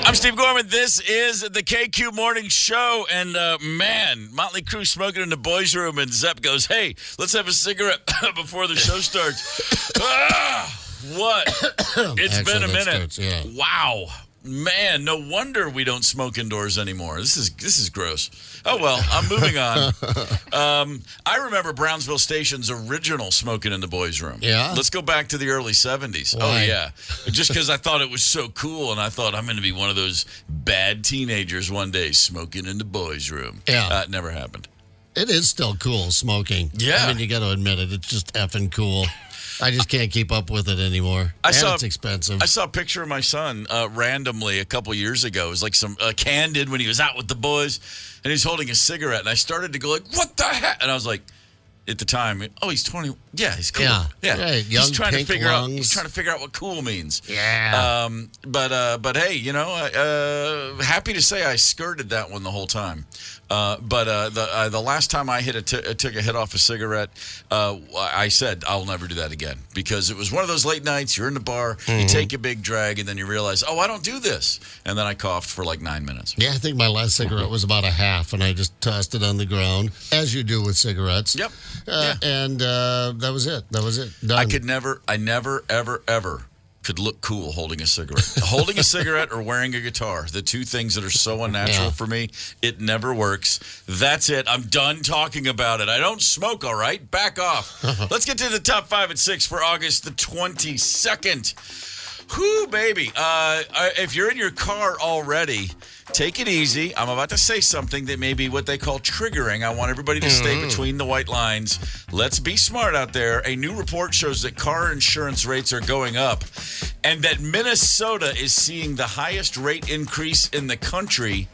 I'm Steve Gorman. This is the KQ Morning Show. And, man, Motley Crue smoking in the boys' room. And Zepp goes, hey, let's have a cigarette before the show starts. What? It's been a minute. Wow. Man, no wonder we don't smoke indoors anymore. This is gross. Oh, well, I'm moving on. I remember Brownsville Station's original smoking in the boys' room. Yeah? Let's go back to the early 70s. Why? Oh, yeah. Just because I thought it was so cool, and I thought I'm going to be one of those bad teenagers one day smoking in the boys' room. Yeah. It never happened. It is still cool smoking. Yeah. I mean, you got to admit it. It's just effing cool. I just can't keep up with it anymore. It's expensive. I saw a picture of my son randomly a couple years ago. It was like some candid when he was out with the boys, and he's holding a cigarette. And I started to go like, "What the heck?" And I was like, at the time, oh, he's 20. Yeah, he's cool. Yeah. Right. Young, he's trying to figure lungs. He's trying to figure out what cool means. Yeah. But hey, you know, happy to say I skirted that one the whole time. But the last time I took a hit off a cigarette, I said I'll never do that again, because it was one of those late nights. You're in the bar, you take a big drag, and then you realize, oh, I don't do this, and then I coughed for like 9 minutes. Yeah, I think my last cigarette was about a half, and I just tossed it on the ground, as you do with cigarettes. Yep. And that was it. Done. I never, ever could look cool holding a cigarette. Holding a cigarette or wearing a guitar, the two things that are so unnatural for me, it never works. That's it. I'm done talking about it. I don't smoke, all right? Back off. Let's get to the top 5 at 6 for August the 22nd. Whoo, baby. If you're in your car already, take it easy. I'm about to say something that may be what they call triggering. I want everybody to stay between the white lines. Let's be smart out there. A new report shows that car insurance rates are going up, and that Minnesota is seeing the highest rate increase in the country.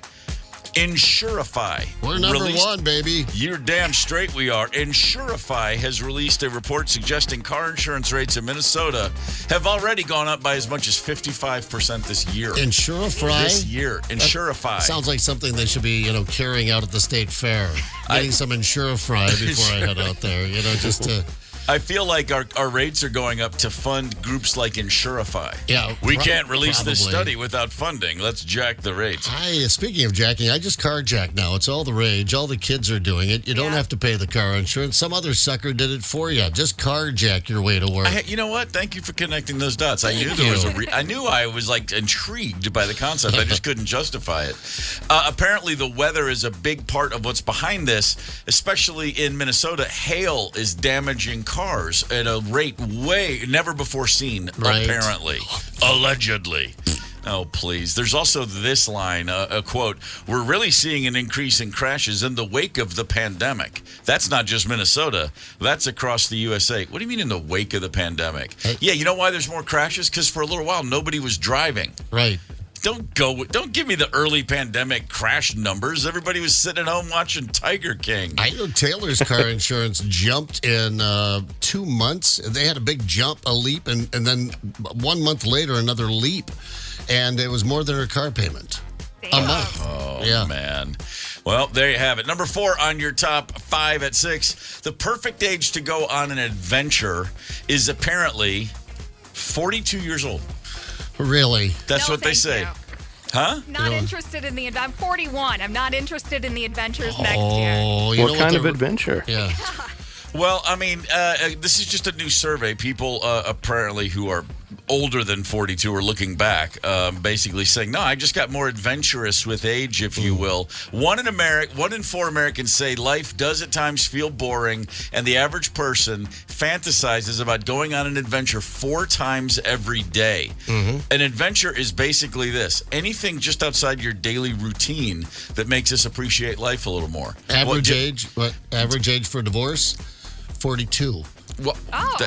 Insurify. We're number one, baby. You're damn straight we are. Insurify has released a report suggesting car insurance rates in Minnesota have already gone up by as much as 55% this year. Insurify? This year. Insurify. Sounds like something they should be, carrying out at the state fair. Getting some Insurify before I head out there, just to... I feel like our rates are going up to fund groups like Insurify. Yeah, we can't release this study without funding. Let's jack the rates. Speaking of jacking, I just carjack now. It's all the rage. All the kids are doing it. You don't have to pay the car insurance. Some other sucker did it for you. Just carjack your way to work. You know what? Thank you for connecting those dots. I knew there was I knew I was like intrigued by the concept. I just couldn't justify it. Apparently, the weather is a big part of what's behind this, especially in Minnesota. Hail is damaging cars at a rate never before seen, apparently. Allegedly. Oh, please. There's also this line, a quote, "We're really seeing an increase in crashes in the wake of the pandemic." That's not just Minnesota. That's across the USA. What do you mean in the wake of the pandemic? Yeah, you know why there's more crashes? Because for a little while, nobody was driving. Right. Don't give me the early pandemic crash numbers. Everybody was sitting at home watching Tiger King. I know Taylor's car insurance jumped in 2 months. They had a big jump, a leap, and then 1 month later, another leap. And it was more than her car payment. Damn. A month. Oh, man. Well, there you have it. Number 4 on your top 5 at 6. The perfect age to go on an adventure is apparently 42 years old. Really? That's what they say. You. Huh? Not interested in the... I'm 41. I'm not interested in the adventures next year. What kind of adventure? Yeah. Well, I mean, this is just a new survey. People apparently who are older than 42 are looking back, basically saying, no, I just got more adventurous with age, if you will. 1 in 4 Americans say life does at times feel boring, and the average person fantasizes about going on an adventure 4 times every day. An adventure is basically this: anything just outside your daily routine that makes us appreciate life a little more. Average age for divorce? 42. Well,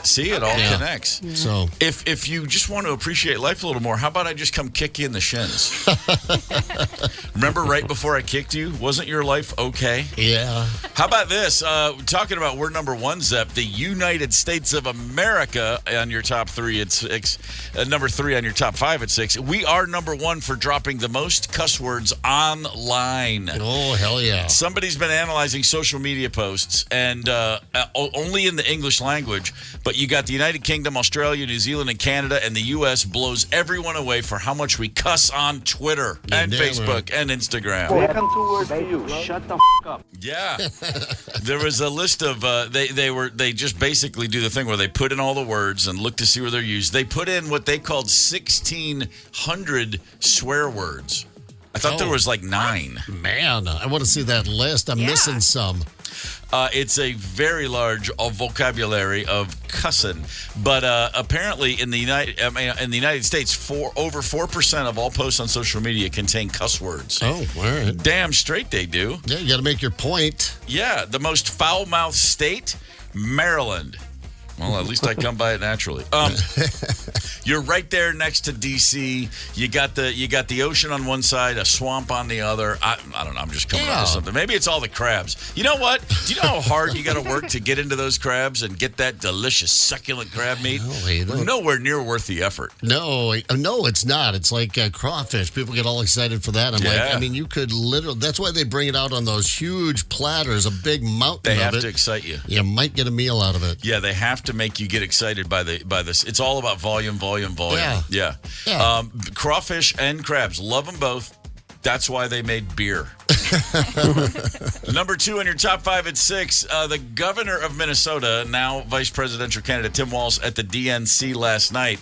see, it all connects. So if you just want to appreciate life a little more, how about I just come kick you in the shins? Remember right before I kicked you? Wasn't your life okay? Yeah. How about this? Talking about we're number 1, Zepp, the United States of America on your top 3 at 6. Number 3 on your top 5 at 6. We are number 1 for dropping the most cuss words online. Oh, hell yeah. Somebody's been analyzing social media posts, and only in the English language language. But you got the United Kingdom, Australia, New Zealand, and Canada, and the U.S. blows everyone away for how much we cuss on Twitter and Facebook and Instagram. Welcome to words for you. Shut the up. Yeah. There was a list of they just basically do the thing where they put in all the words and look to see where they're used. They put in what they called 1,600 swear words. I thought there was like 9. Man, I want to see that list. I'm missing some. It's a very large vocabulary of cussing, but apparently in the United States, over 4% of all posts on social media contain cuss words. Oh, all right. Damn straight they do. Yeah, you got to make your point. Yeah, the most foul-mouthed state, Maryland. Well, at least I come by it naturally. You're right there next to D.C. You got the ocean on one side, a swamp on the other. I don't know. I'm just coming up with something. Maybe it's all the crabs. You know what? Do you know how hard you got to work to get into those crabs and get that delicious, succulent crab meat? Nowhere near worth the effort. No, it's not. It's like crawfish. People get all excited for that. I'm like, I mean, you could literally. That's why they bring it out on those huge platters, a big mountain They of have to excite you. You might get a meal out of it. Yeah, they have to make you get excited by this. It's all about volume. Yeah. Crawfish and crabs, love them both. That's why they made beer. Number 2 in your top 5 at 6, the governor of Minnesota, now vice presidential candidate Tim Walz at the DNC last night.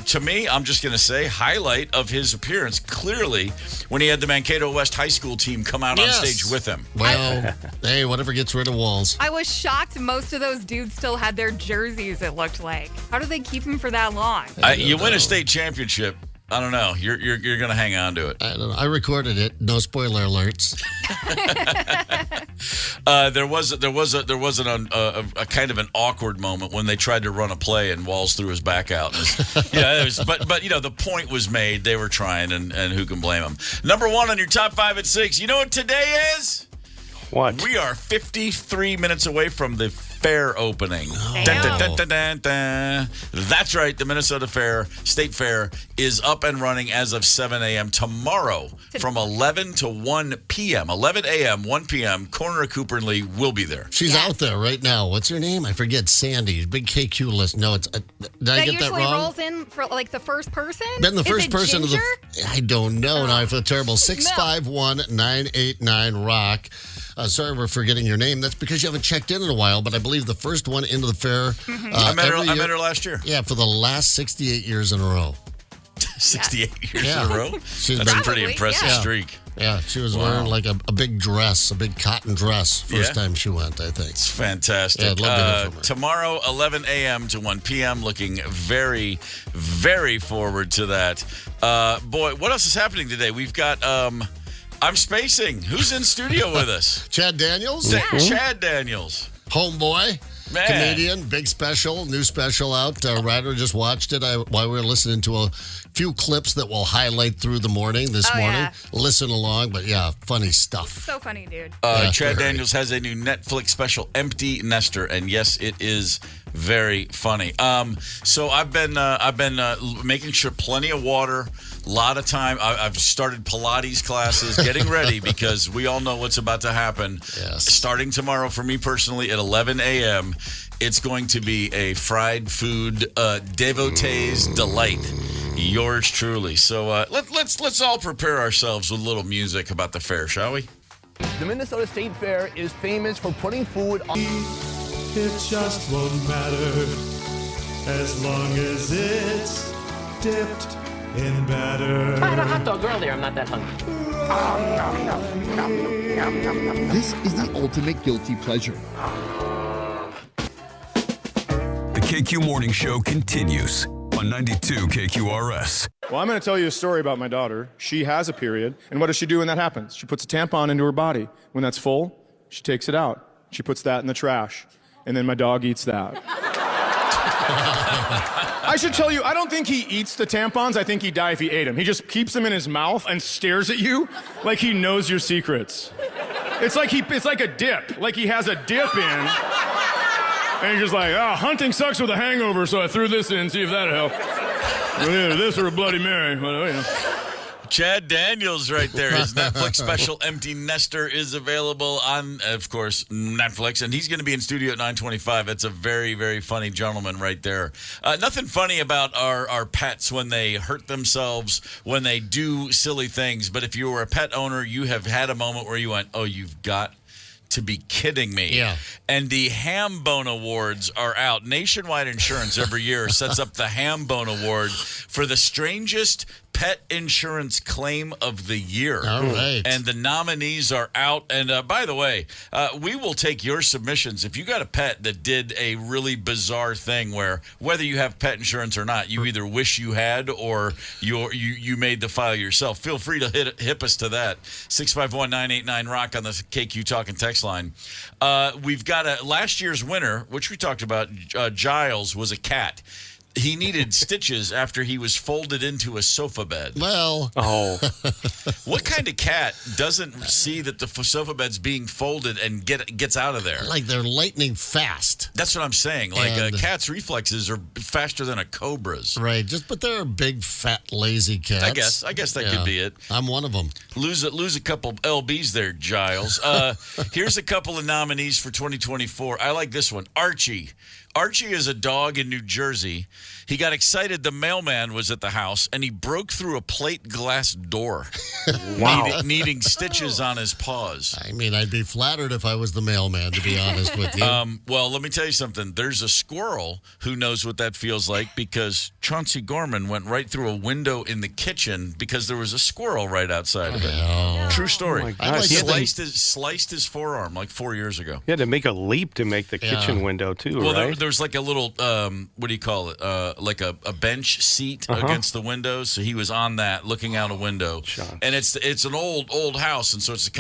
To me, I'm just going to say, highlight of his appearance, clearly, when he had the Mankato West High School team come out on stage with him. Well, hey, whatever gets rid of Walz. I was shocked most of those dudes still had their jerseys, it looked like. How do they keep them for that long? You win a state championship. I don't know. You're going to hang on to it. I don't know. I recorded it. No spoiler alerts. There was a kind of an awkward moment when they tried to run a play and Walz threw his back out. But you know, the point was made. They were trying, and who can blame them? Number 1 on your top 5 at 6. You know what today is? What? We are 53 minutes away from the fair opening. Dun, dun, dun, dun, dun. That's right. The Minnesota State Fair is up and running as of 7 a.m. tomorrow from 11 to 1 p.m. 11 a.m., 1 p.m. Corner of Cooper and Lee will be there. She's out there right now. What's her name? I forget. Sandy. Big KQ list. No, it's. Did I get that wrong? That usually rolls in for like the first person? Then the first person Ginger? I don't know. Now I feel terrible. 651-989-ROCK. Sorry, we're forgetting your name. That's because you haven't checked in a while, but I believe the first one into the fair. I met her last year. Yeah, for the last 68 years in a row. 68 years in a row? That's a pretty impressive streak. Yeah, she was wearing like a big dress, a big cotton dress, first time she went, I think. It's fantastic. Yeah, I'd love to hear from her. Tomorrow, 11 a.m. to 1 p.m. Looking very, very forward to that. Boy, what else is happening today? We've got... I'm spacing. Who's in studio with us? Chad Daniels? Chad Daniels. Homeboy. Man. Comedian, big special, new special out. Ryder just watched it while we were listening to a few clips that we'll highlight through the morning this morning. Yeah. Listen along, but funny stuff. So funny, dude. Chad Daniels has a new Netflix special, Empty Nester, and yes, it is very funny. So I've been making sure plenty of water. A lot of time. I've started Pilates classes, getting ready because we all know what's about to happen. Yes. Starting tomorrow for me personally at 11 a.m., it's going to be a fried food devotee's delight. Yours truly. So let's all prepare ourselves with a little music about the fair, shall we? The Minnesota State Fair is famous for putting food on... It just won't matter as long as it's dipped in batter. I had a hot dog earlier. I'm not that hungry. This is the ultimate guilty pleasure. The KQ Morning Show continues on 92 KQRS. Well, I'm going to tell you a story about my daughter. She has a period, and what does she do when that happens? She puts a tampon into her body. When that's full, she takes it out. She puts that in the trash, and then my dog eats that. I should tell you, I don't think he eats the tampons. I think he'd die if he ate them. He just keeps them in his mouth and stares at you like he knows your secrets. It's like a dip. Like he has a dip in. And he's just like, hunting sucks with a hangover, so I threw this in, see if that'll help. Either this or a Bloody Mary. Well, Chad Daniels right there. His Netflix special Empty Nester is available on, of course, Netflix, and he's going to be in studio at 9:25. It's a very, very funny gentleman right there. Nothing funny about our pets when they hurt themselves, when they do silly things, but if you were a pet owner, you have had a moment where you went, oh, you've got to be kidding me. Yeah. And the Ham Bone Awards are out. Nationwide Insurance every year sets up the Ham Bone Award for the strangest pet insurance claim of the year. All right. And the nominees are out. And by the way, we will take your submissions. If you got a pet that did a really bizarre thing where whether you have pet insurance or not, you either wish you had or you made the file yourself, feel free to hit us to that. 651-989-ROCK on the KQ Talk and Text line. We've got last year's winner, which we talked about. Giles was a cat. He needed stitches after he was folded into a sofa bed. Well. Oh. What kind of cat doesn't see that the sofa bed's being folded and gets out of there? Like they're lightning fast. That's what I'm saying. Like a And- cat's reflexes are faster than a cobra's. Right. But they're big, fat, lazy cats. I guess that could be it. I'm one of them. Lose a couple LBs there, Giles. Here's a couple of nominees for 2024. I like this one. Archie. Archie is a dog in New Jersey. He got excited the mailman was at the house, and he broke through a plate glass door, Wow. needing stitches on his paws. I mean, I'd be flattered if I was the mailman, to be honest with you. Well, let me tell you something. There's a squirrel who knows what that feels like because Chauncey Gorman went right through a window in the kitchen because there was a squirrel right outside of it. Oh. True story. Oh, my I gosh. like He had to- Sliced his forearm like 4 years ago. He had to make a leap to make the kitchen window, too, Well, right? there's like a little, what do you call it? Like a bench seat against the window. So he was on that, looking out a window. Shots. And it's an old house, and so it's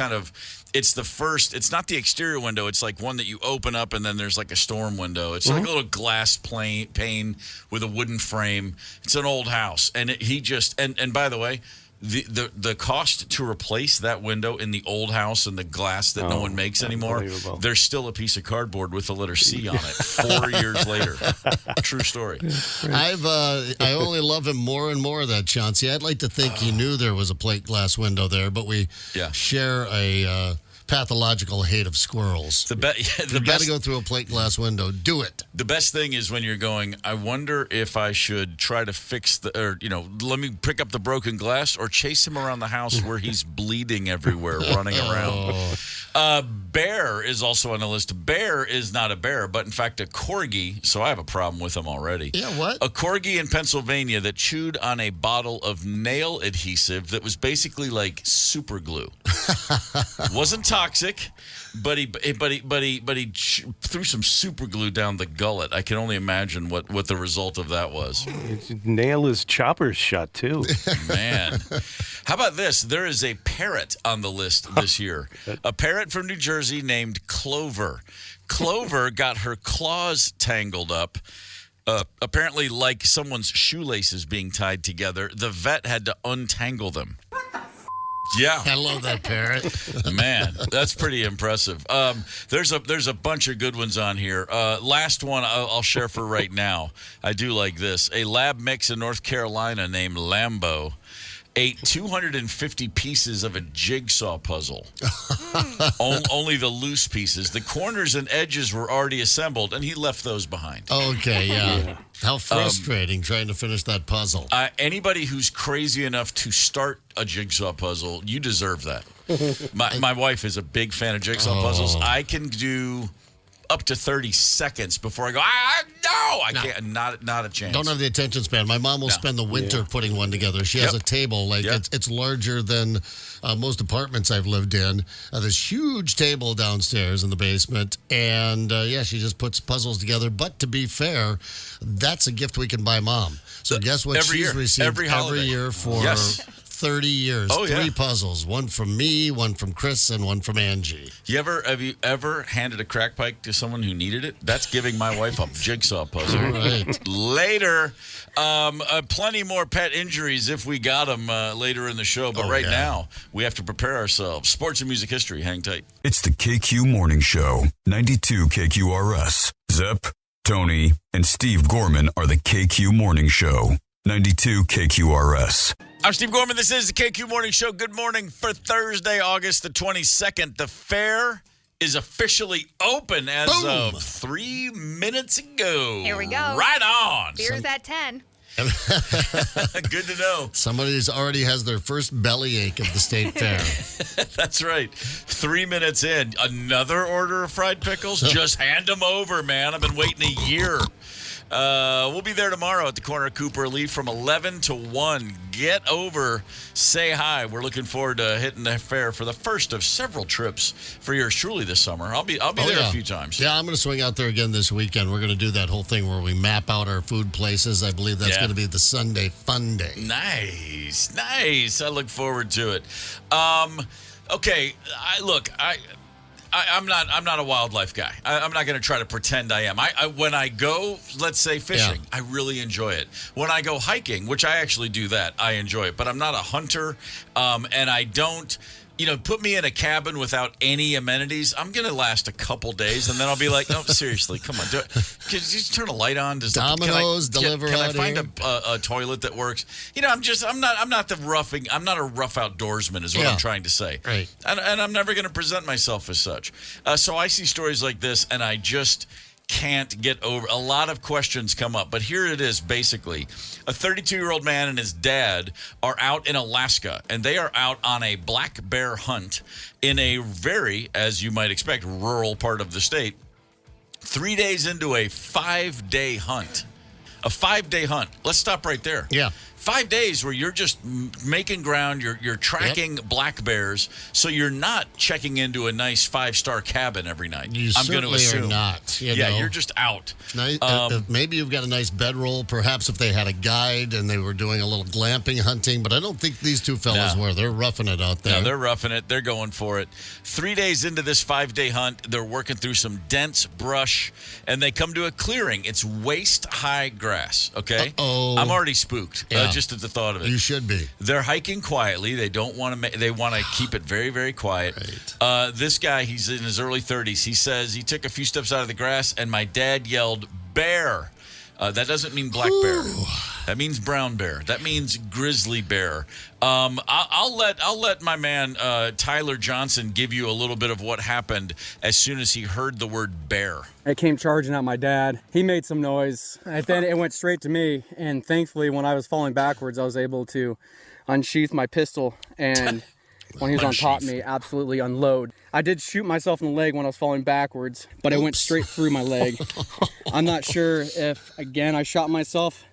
it's not the exterior window. It's like one that you open up, and then there's like a storm window. It's like a little glass pane with a wooden frame. It's an old house, and and by the way, the cost to replace that window in the old house and the glass that no one makes anymore, unbelievable. there's still a piece of cardboard with the letter C on it 4 years later. True story. I only love him more and more, that Chauncey. I'd like to think he knew there was a plate glass window there, but we share a pathological hate of squirrels. You got to go through a plate glass window. Do it. The best thing is when you're going, I wonder if I should try to fix let me pick up the broken glass or chase him around the house where he's bleeding everywhere, running around. Bear is also on the list. Bear is not a bear, but in fact a corgi, so I have a problem with him already. Yeah, what? A corgi in Pennsylvania that chewed on a bottle of nail adhesive that was basically like super glue. Wasn't toxic, but he threw some super glue down the gullet. I can only imagine what the result of that was. Nail his choppers shut, too. Man. How about this? There is a parrot on the list this year. A parrot from New Jersey named Clover. Clover got her claws tangled up. Apparently, like someone's shoelaces being tied together, the vet had to untangle them. Yeah. I love that parrot. Man, that's pretty impressive. There's a bunch of good ones on here. Last one I'll share for right now. I do like this. A lab mix in North Carolina named Lambo ate 250 pieces of a jigsaw puzzle. Only the loose pieces. The corners and edges were already assembled, and he left those behind. Okay, yeah. How frustrating trying to finish that puzzle. Anybody who's crazy enough to start a jigsaw puzzle, you deserve that. My wife is a big fan of jigsaw puzzles. I can do up to 30 seconds before I go, I can't, not a chance. Don't have the attention span. My mom will spend the winter putting one together. She has a table, it's larger than most apartments I've lived in. This huge table downstairs in the basement. And she just puts puzzles together. But to be fair, that's a gift we can buy Mom. So guess what every she's year, received every holiday. year for 30 years. Oh, yeah. 3 puzzles. One from me, one from Chris, and one from Angie. Have you ever handed a crack pipe to someone who needed it? That's giving my wife a jigsaw puzzle. Right. Later, plenty more pet injuries if we got them later in the show. But now, we have to prepare ourselves. Sports and music history. Hang tight. It's the KQ Morning Show, 92 KQRS. Zep, Tony, and Steve Gorman are the KQ Morning Show, 92 KQRS. I'm Steve Gorman. This is the KQ Morning Show. Good morning for Thursday, August the 22nd. The fair is officially open as of 3 minutes ago. Here we go. Right on. Beer's at 10. Good to know. Somebody's already has their first bellyache of the state fair. That's right. 3 minutes in, another order of fried pickles? Just hand them over, man. I've been waiting a year. We'll be there tomorrow at the corner of Cooper Lee from 11 to 1. Get over, say hi. We're looking forward to hitting the fair for the first of several trips for yours truly this summer. I'll be there a few times. Yeah, I'm going to swing out there again this weekend. We're going to do that whole thing where we map out our food places. I believe that's going to be the Sunday Fun Day. Nice. I look forward to it. Okay, I'm not a wildlife guy. I'm not going to try to pretend I am. When I go, let's say fishing, I really enjoy it. When I go hiking, which I actually do that, I enjoy it. But I'm not a hunter, and I don't. Put me in a cabin without any amenities. I'm going to last a couple days, and then I'll be like, "Oh, seriously, come on, do it. Could you just turn a light on? Domino's deliver. Can I find a toilet that works? I'm not a rough outdoorsman, is what I'm trying to say. Right. And I'm never going to present myself as such. So I see stories like this, and I just can't get over. A lot of questions come up, but here it is. Basically, a 32-year-old man and his dad are out in Alaska, and they are out on a black bear hunt in a very, as you might expect, rural part of the state. 3 days into a 5-day hunt. A 5-day hunt. Let's stop right there. Yeah. 5 days where you're just making ground, you're tracking black bears, so you're not checking into a nice 5-star cabin every night. I'm going to assume are not. You're just out. Maybe you've got a nice bedroll. Perhaps if they had a guide and they were doing a little glamping hunting, but I don't think these two fellas were. They're roughing it out there. No, they're roughing it. They're going for it. 3 days into this 5-day hunt, they're working through some dense brush, and they come to a clearing. It's waist-high grass, okay? Uh-oh. I'm already spooked. Just at the thought of it. You should be. They're hiking quietly. They don't want to. They want to keep it very, very quiet. Right. This guy, he's in his early 30s. He says he took a few steps out of the grass, and my dad yelled, "Bear!" That doesn't mean black bear. That means brown bear. That means grizzly bear. I'll let my man Tyler Johnson give you a little bit of what happened as soon as he heard the word bear. It came charging at my dad. He made some noise, and then it went straight to me. And thankfully, when I was falling backwards, I was able to unsheath my pistol, and when he was on top of me, absolutely unload. I did shoot myself in the leg when I was falling backwards, but it went straight through my leg. I'm not sure if, again, I shot myself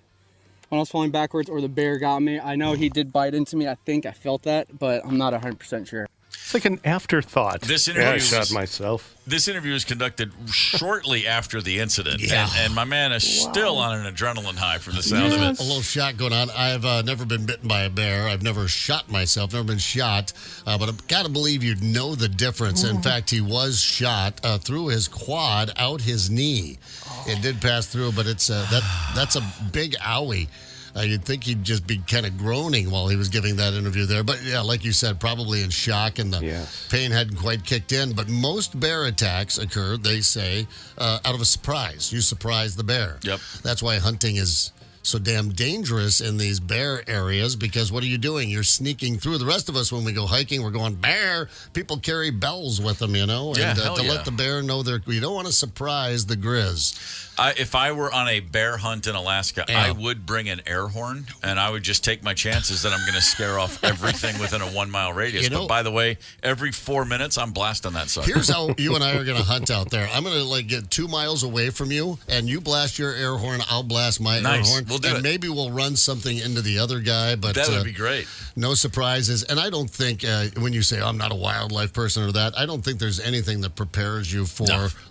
when I was falling backwards or the bear got me. I know he did bite into me. I think I felt that, but I'm not 100% sure. It's like an afterthought. This interview I shot myself. This interview was conducted shortly after the incident, and my man is still on an adrenaline high from the sound of it. A little shot going on. I've never been bitten by a bear. I've never shot myself, never been shot, but I've got to believe you'd know the difference. In fact, he was shot through his quad, out his knee. It did pass through, but it's that's a big owie. You'd think he'd just be kind of groaning while he was giving that interview there. But, yeah, like you said, probably in shock and the pain hadn't quite kicked in. But most bear attacks occur, they say, out of a surprise. You surprise the bear. Yep. That's why hunting is so damn dangerous in these bear areas, because what are you doing? You're sneaking through. The rest of us, when we go hiking, we're going bear. People carry bells with them, you know, and let the bear know you don't want to surprise the grizz. If I were on a bear hunt in Alaska, I would bring an air horn, and I would just take my chances that I'm going to scare off everything within a 1 mile radius. But by the way, every 4 minutes, I'm blasting that sucker. Here's how you and I are going to hunt out there. I'm going to get 2 miles away from you, and you blast your air horn, I'll blast my air horn. We'll do it. Maybe we'll run something into the other guy, but that would be great. No surprises. And I don't think when you say I'm not a wildlife person or that, I don't think there's anything that prepares you for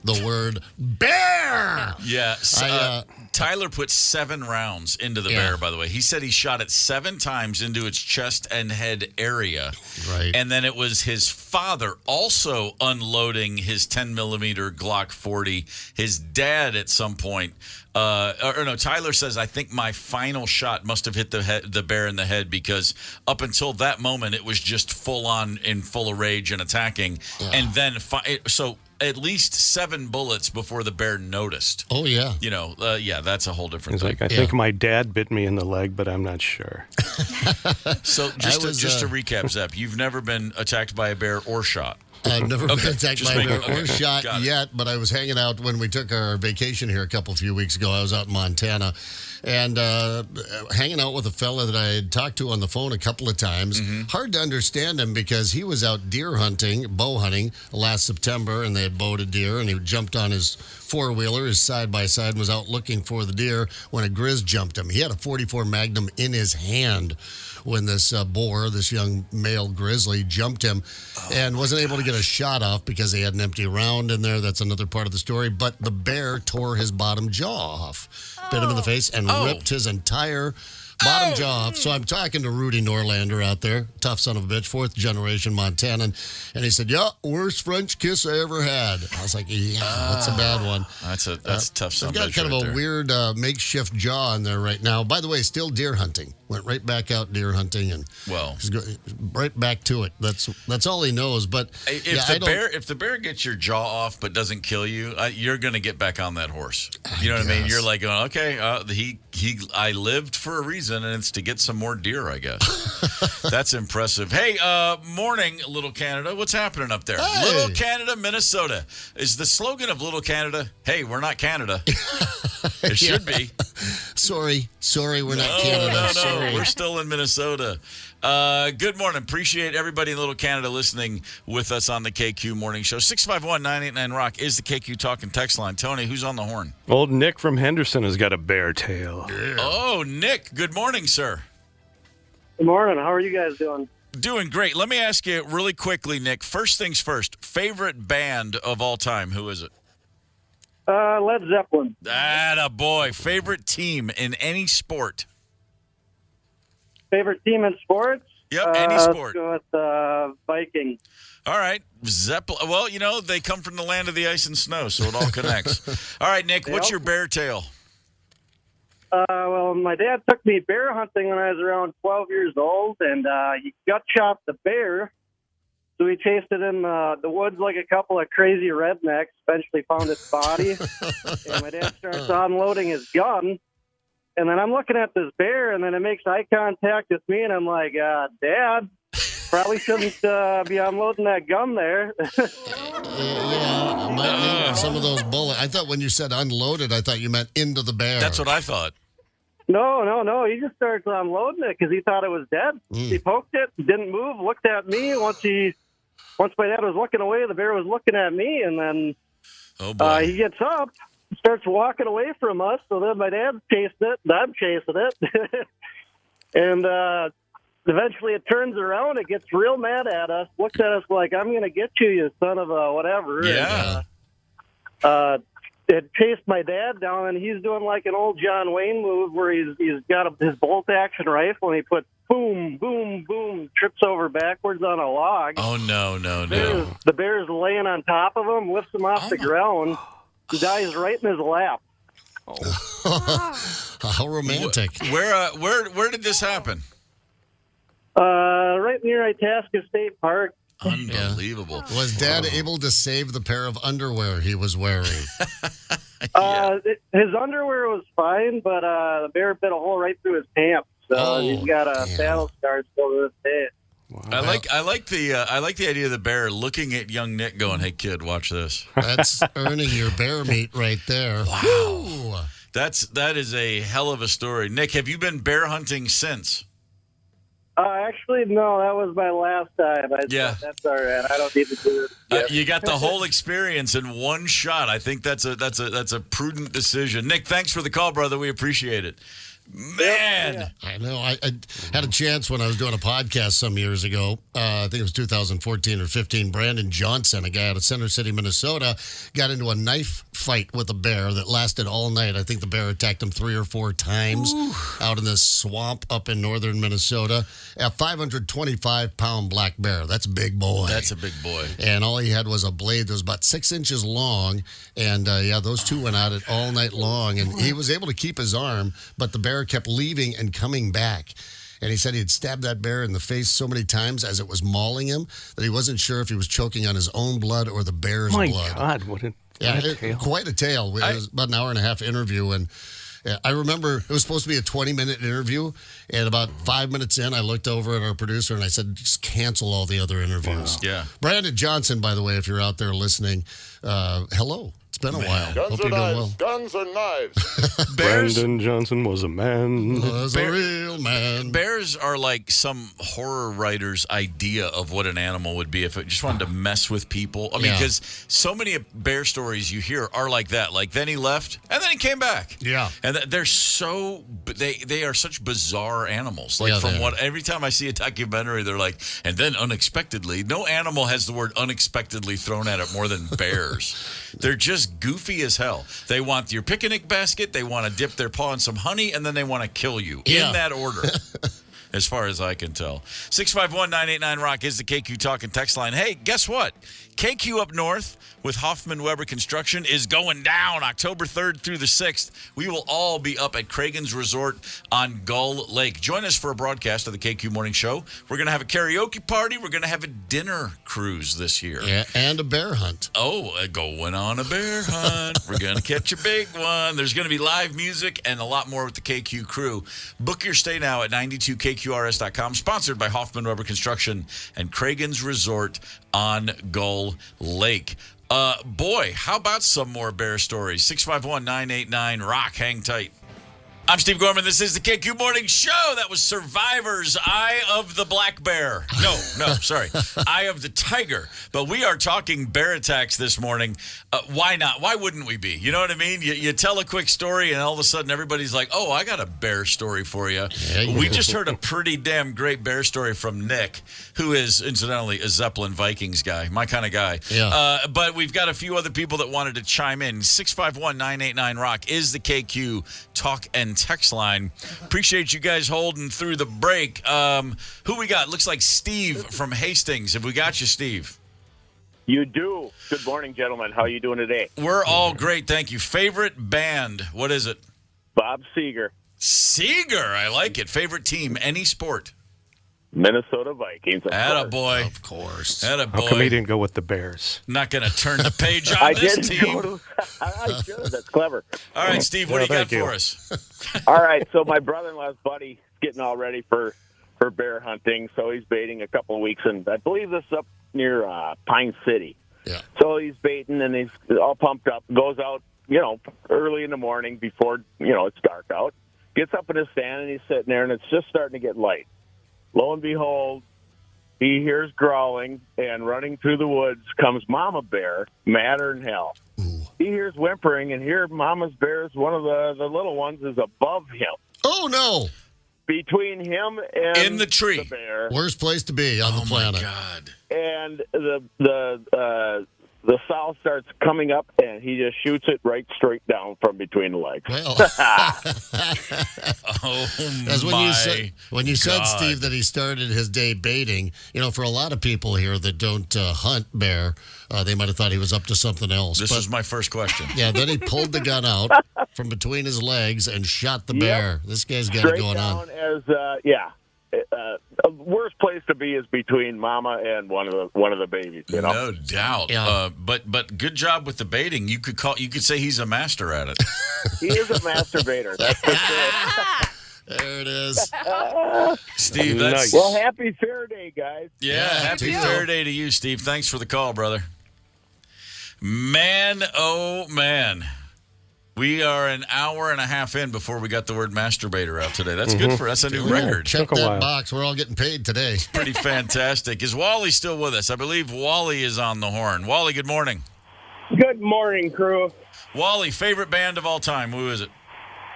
the word bear. No. Yeah. Tyler put 7 rounds into the bear, by the way. He said he shot it 7 times into its chest and head area. Right. And then it was his father also unloading his 10-millimeter Glock 40. His dad at some point, Tyler says, I think my final shot must have hit the bear in the head, because up until that moment, it was just full on in full of rage and attacking. Yeah. And then, so at least 7 bullets before the bear noticed. Oh, yeah. That's a whole different He's thing. like, I think my dad bit me in the leg, but I'm not sure. So just to recap, Zepp, you've never been attacked by a bear or shot. I've never been attacked by a bear or shot Got it. yet, but I was hanging out when we took our vacation here a few weeks ago. I was out in Montana and hanging out with a fella that I had talked to on the phone a couple of times. Hard to understand him because he was out deer hunting, bow hunting last September, and they had bowed a deer, and he jumped on his four-wheeler, his side-by-side, and was out looking for the deer when a grizz jumped him. He had a .44 Magnum in his hand when this this young male grizzly, jumped him and wasn't able to get a shot off because he had an empty round in there. That's another part of the story. But the bear tore his bottom jaw off, bit him in the face, and ripped his entire bottom jaw off. So I'm talking to Rudy Norlander out there, tough son of a bitch, 4th generation Montanan, and he said, "Yeah, worst French kiss I ever had." I was like, "Yeah, that's a bad one." That's a tough son of a bitch. I've got kind of a weird makeshift jaw in there right now. By the way, still deer hunting. Went right back out deer hunting and right back to it. That's all he knows. But if the bear gets your jaw off but doesn't kill you, you're going to get back on that horse. You know what I mean? You're like, okay, I lived for a reason, and it's to get some more deer, I guess. That's impressive. Hey, morning, Little Canada. What's happening up there? Hey. Little Canada, Minnesota. Is the slogan of Little Canada, hey, we're not Canada? It should be. Sorry, we're not Canada. No, Sorry. we're still in Minnesota. Good morning. Appreciate everybody in Little Canada listening with us on the KQ Morning Show. 651-989-ROCK is the KQ Talk and Text line. Tony, who's on the horn? Old Nick from Henderson has got a bear tail. Yeah. Oh, Nick. Good morning, sir. Good morning. How are you guys doing? Doing great. Let me ask you really quickly, Nick. First things first. Favorite band of all time? Who is it? Led Zeppelin. Attaboy. Favorite team in any sport? Favorite team in sports? Yep, any sport. Let's go with Vikings. All right. Zeppelin. Well, they come from the land of the ice and snow, so it all connects. All right, Nick, what's your bear tale? Well, my dad took me bear hunting when I was around 12 years old, and he gut-chopped the bear. So we chased it in the woods like a couple of crazy rednecks, eventually found its body. And my dad starts unloading his gun. And then I'm looking at this bear, and then it makes eye contact with me, and I'm like, Dad, probably shouldn't be unloading that gun there. Yeah, I might need some of those bullets. I thought when you said unloaded, I thought you meant into the bear. That's what I thought. No. He just starts unloading it because he thought it was dead. He poked it, didn't move, looked at me. Once my dad was looking away, the bear was looking at me, and then he gets up, starts walking away from us. So then my dad's chasing it, and I'm chasing it. And eventually it turns around, it gets real mad at us, looks at us like, I'm going to get you, you son of a whatever. Yeah. And, it chased my dad down, and he's doing like an old John Wayne move where he's got his bolt-action rifle, and he puts boom, boom, boom, trips over backwards on a log. Oh, no. The bear's laying on top of him, lifts him off the ground, and dies right in his lap. How romantic. Where did this happen? Right near Itasca State Park. Unbelievable. Yeah. Was Dad able to save the pair of underwear he was wearing? His underwear was fine, but the bear bit a hole right through his pants. So he's got a battle scar still to this day. Wow. I like the idea of the bear looking at young Nick going, "Hey kid, watch this." That's earning your bear meat right there. Wow. Woo. That is a hell of a story. Nick, have you been bear hunting since? Actually, no, that was my last time. That's all right. I don't need to do it. You got the whole experience in one shot. I think that's a prudent decision. Nick, thanks for the call, brother. We appreciate it. Man. Yeah. I know. I had a chance when I was doing a podcast some years ago. I think it was 2014 or 15. Brandon Johnson, a guy out of Center City, Minnesota, got into a knife fight with a bear that lasted all night. I think the bear attacked him 3 or 4 times out in this swamp up in northern Minnesota. A 525-pound black bear. That's a big boy. That's a big boy. And all he had was a blade that was about 6 inches long. And, those two went at it all night long. And he was able to keep his arm, but the bear kept leaving and coming back. And he said he had stabbed that bear in the face so many times as it was mauling him that he wasn't sure if he was choking on his own blood or the bear's blood. My God, what a tale. Quite a tale. It was about an hour and a half interview, and I remember it was supposed to be a 20-minute interview, and about 5 minutes in, I looked over at our producer, and I said, just cancel all the other interviews. Wow. Yeah. Brandon Johnson, by the way, if you're out there listening, hello. It's been a while. Guns Hope or you're doing knives? well. Guns or knives? Brandon Johnson was a man. Was a real man. Bears are like some horror writer's idea of what an animal would be if it just wanted to mess with people. I mean, because so many bear stories you hear are like that. Like, then he left, and then he came back. Yeah. And they're so, they are such bizarre animals. Like, every time I see a documentary, they're like, and then unexpectedly, no animal has the word unexpectedly thrown at it more than bears. They're just goofy as hell. They want your picnic basket, they want to dip their paw in some honey, and then they want to kill you in that order. As far as I can tell. 651-989-ROCK is the KQ Talk and text line. Hey, guess what? KQ up north with Hoffman Weber Construction is going down October 3rd through the 6th. We will all be up at Cragen's Resort on Gull Lake. Join us for a broadcast of the KQ Morning Show. We're going to have a karaoke party. We're going to have a dinner cruise this year. Yeah, and a bear hunt. Oh, going on a bear hunt. We're going to catch a big one. There's going to be live music and a lot more with the KQ crew. Book your stay now at 92KQRS.com. Sponsored by Hoffman Weber Construction and Cragen's Resort on Gull Lake. Boy, how about some more bear stories? 651-989-ROCK. Hang tight. I'm Steve Gorman. This is the KQ Morning Show. That was Survivor's Eye of the Black Bear. No, sorry. Eye of the Tiger. But we are talking bear attacks this morning. Why not? Why wouldn't we be? You know what I mean? You tell a quick story, and all of a sudden everybody's like, oh, I got a bear story for you. Yeah, we just heard a pretty damn great bear story from Nick, who is, incidentally, a Zeppelin Vikings guy. My kind of guy. Yeah. But we've got a few other people that wanted to chime in. 651-989-ROCK is the KQ Talk and text line. Appreciate you guys holding through the break. Who we got? Looks like Steve from Hastings. Have we got you, Steve? You do. Good morning, gentlemen. How are you doing today? We're all great, thank you. Favorite band? What is it? Bob Seger. Seger, I like it. Favorite team? Any sport? Minnesota Vikings. Attaboy. Of course. Attaboy. How come he didn't go with the Bears? Not going to turn the page on this team. I should. That's clever. All right, Steve, what do you got for us? All right, so my brother-in-law's buddy getting all ready for bear hunting, so he's baiting a couple of weeks, and I believe this is up near Pine City. Yeah. So he's baiting, and he's all pumped up, goes out, early in the morning before, it's dark out, gets up in his stand, and he's sitting there, and it's just starting to get light. Lo and behold, he hears growling, and running through the woods comes Mama Bear, madder than hell. Ooh. He hears whimpering, and here Mama's Bear is one of the little ones is above him. Oh, no. Between him and in the tree. The bear. Worst place to be on the planet. Oh, my God. And the sow starts coming up, and he just shoots it right straight down from between the legs. Well, oh, as when you said, God. Steve, that he started his day baiting, for a lot of people here that don't hunt bear, they might have thought he was up to something else. This was my first question. Yeah, then he pulled the gun out from between his legs and shot the bear. This guy's got it going on. Worst place to be is between Mama and one of the babies. No doubt. Yeah. But good job with the baiting. You could say he's a master at it. He is a masturbator. That's for sure. There it is. Steve, nice. Well, happy Fair Day, guys. Yeah, happy Fair Day to you, Steve. Thanks for the call, brother. Man, oh, man. We are an hour and a half in before we got the word masturbator out today. That's good for us. That's a new record. Check that box. We're all getting paid today. Pretty fantastic. Is Wally still with us? I believe Wally is on the horn. Wally, good morning. Good morning, crew. Wally, favorite band of all time. Who is it?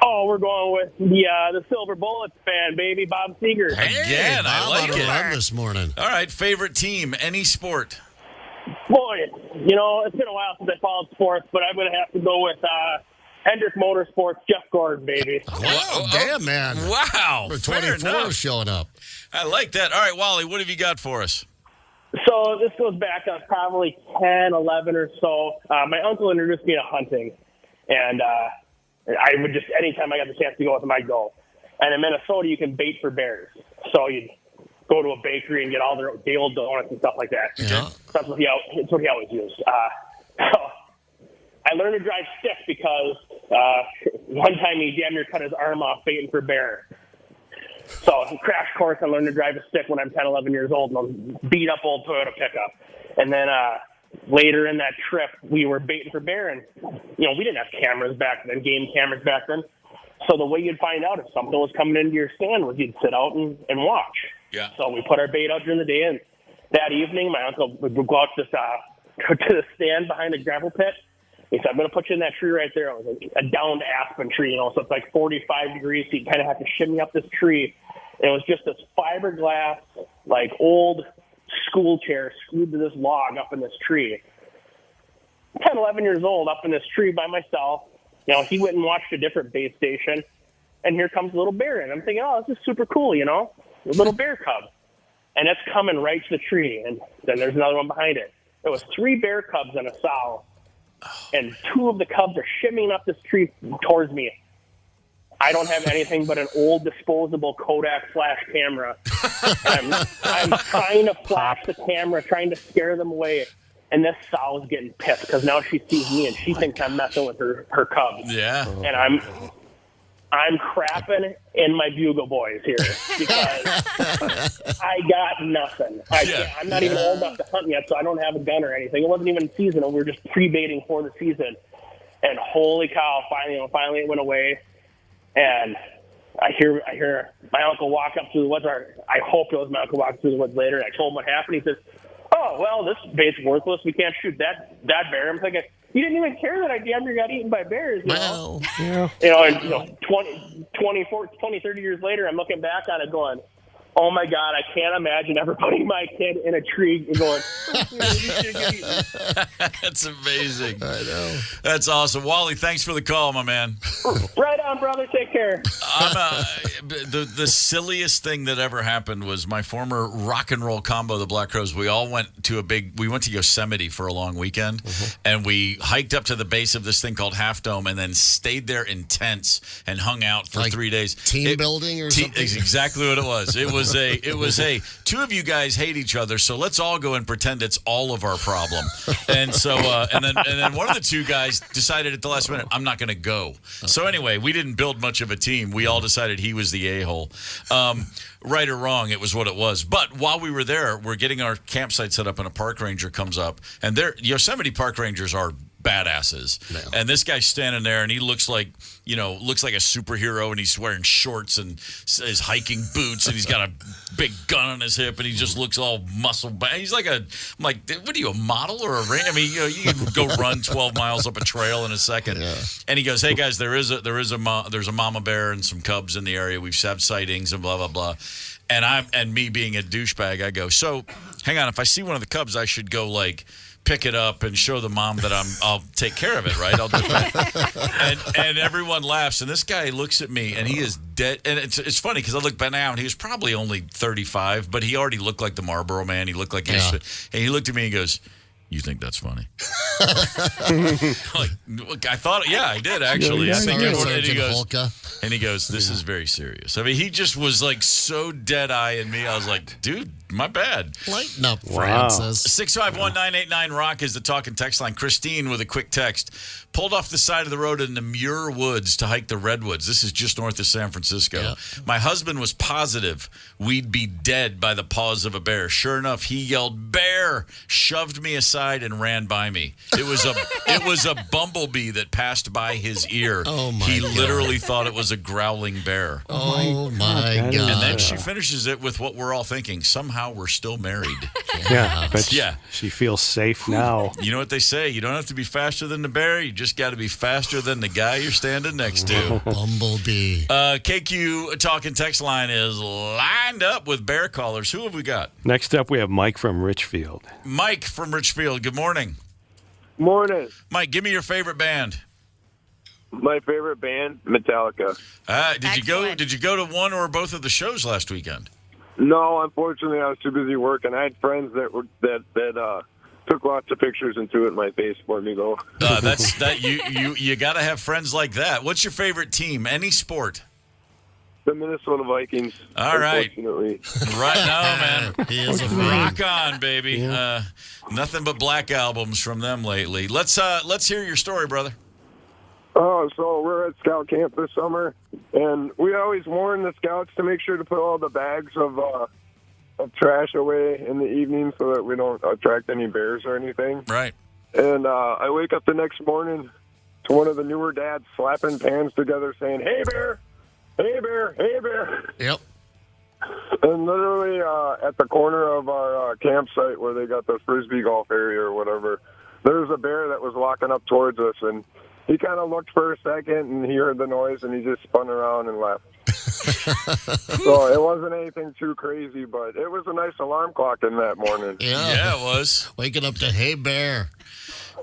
Oh, we're going with the Silver Bullets band, baby, Bob Seger. Again, I like it. Run this morning. All right, favorite team, any sport. Boy, it's been a while since I followed sports, but I'm going to have to go with Hendrick Motorsports, Jeff Gordon, baby. Wow, damn, man. Wow. Number 24 showing up. I like that. All right, Wally, what have you got for us? So this goes back probably 10, 11 or so. My uncle introduced me to hunting, and I would just, anytime I got the chance to go with him, I'd go. And in Minnesota, you can bait for bears. So you go to a bakery and get all their day-old donuts and stuff like that. Yeah. That's what he always used. So I learned to drive stick because one time he damn near cut his arm off baiting for bear. So crash course, I learned to drive a stick when I'm 10, 11 years old, and a beat up old Toyota pickup. And then later in that trip, we were baiting for bear, and we didn't have cameras back then, game cameras back then. So the way you'd find out if something was coming into your stand was you'd sit out and watch. Yeah. So we put our bait out during the day, and that evening, my uncle would go out to the stand behind the gravel pit. He said, I'm going to put you in that tree right there. It was a downed aspen tree, so it's like 45 degrees, so you kind of have to shimmy up this tree. And it was just this fiberglass, like old school chair screwed to this log up in this tree. 10, 11 years old, up in this tree by myself. He went and watched a different bait station, and here comes a little bear. And I'm thinking, oh, this is super cool, a little bear cub. And it's coming right to the tree, and then there's another one behind it. There was 3 bear cubs and a sow. And 2 of the cubs are shimmying up this tree towards me. I don't have anything but an old disposable Kodak flash camera. I'm trying to flash the camera, trying to scare them away. And this sow's getting pissed because now she sees me and she thinks I'm messing with her cubs. Yeah. And I'm crapping in my Bugle Boys here because I got nothing. I'm not even old enough to hunt yet, so I don't have a gun or anything. It wasn't even seasonal. We were just pre-baiting for the season. And holy cow, finally it went away. And I hear my uncle walk up through the woods. Or I hope it was my uncle walking through the woods later. And I told him what happened. He says, oh, well, this bait's worthless. We can't shoot that bear. I'm thinking, you didn't even care that I damn near got eaten by bears, Well, yeah. And 20, 30 years later, I'm looking back on it going, oh, my God, I can't imagine ever putting my kid in a tree and going, That's amazing. I know. That's awesome. Wally, thanks for the call, my man. Right on, brother. Take care. The silliest thing that ever happened was my former rock and roll combo, the Black Crowes. We all went to Yosemite for a long weekend, and we hiked up to the base of this thing called Half Dome and then stayed there in tents and hung out for 3 days. Team building or something? Exactly what it was. It was a 2 of you guys hate each other, so let's all go and pretend it's all of our problem. And so and then one of the 2 guys decided at the last minute, I'm not going to go. So anyway, we didn't build much of a team. We all decided he was the a-hole. Right or wrong, it was what it was. But while we were there, we're getting our campsite set up, and a park ranger comes up. And Yosemite park rangers are badasses. No. And this guy's standing there, and he looks like a superhero, and he's wearing shorts and his hiking boots, and he's got a big gun on his hip, and he just looks all muscle bound. He's like I'm like, what are you, a model or a ring? I mean, you can go run 12 miles up a trail in a second. Yeah. And he goes, hey guys, there's a mama bear and some cubs in the area. We've had sightings and blah blah blah. And me being a douchebag, I go, so hang on, if I see one of the cubs, I should go pick it up and show the mom that I'll take care of it, right? I'll do that. And everyone laughs, and this guy looks at me, and he is dead. And it's funny because I look back now, and he was probably only 35, but he already looked like the Marlboro Man. He looked like and he looked at me and goes, you think that's funny? I thought, I did actually. And he goes, this is very serious. I mean, he just was so dead eye in me. I was like, dude, my bad. Lighten up, Francis. 651-989-ROCK is the talk and text line. Christine with a quick text. Pulled off the side of the road in the Muir Woods to hike the Redwoods. This is just north of San Francisco. Yeah. My husband was positive we'd be dead by the paws of a bear. Sure enough, he yelled, bear, shoved me aside and ran by me. It was a bumblebee that passed by his ear. Oh my He literally thought it was a growling bear. Oh my God. And then she finishes it with what we're all thinking. Somehow we're still married. She feels safe now. You know what they say? You don't have to be faster than the bear. You just got to be faster than the guy you're standing next to. Bumblebee. KQ talking text line is lined up with bear callers. Who have we got? Next up, we have Mike from Richfield. Mike from Richfield. Good morning. Morning. Mike, give me your favorite band. My favorite band, Metallica. Did you go to one or both of the shows last weekend? No, unfortunately, I was too busy working. I had friends that took lots of pictures and threw it in my face for me, though. You got to have friends like that. What's your favorite team? Any sport? the Minnesota Vikings. All right. Unfortunately. Right now, man. He is a Rock on, baby. Nothing but Black Albums from them lately. Let's hear your story, brother. Oh, so we're at scout camp this summer, and we always warn the scouts to make sure to put all the bags of trash away in the evening so that we don't attract any bears or anything. Right. And I wake up the next morning to one of the newer dads slapping pans together saying, "Hey, bear! Hey, bear! Hey, bear!" Yep. And literally at the corner of our campsite where they got the Frisbee golf area or whatever, there's a bear that was walking up towards us, and he kind of looked for a second, and he heard the noise, and he just spun around and left. So it wasn't anything too crazy, but it was a nice alarm clock in that morning. Yeah, it was. Waking up to "Hey, bear."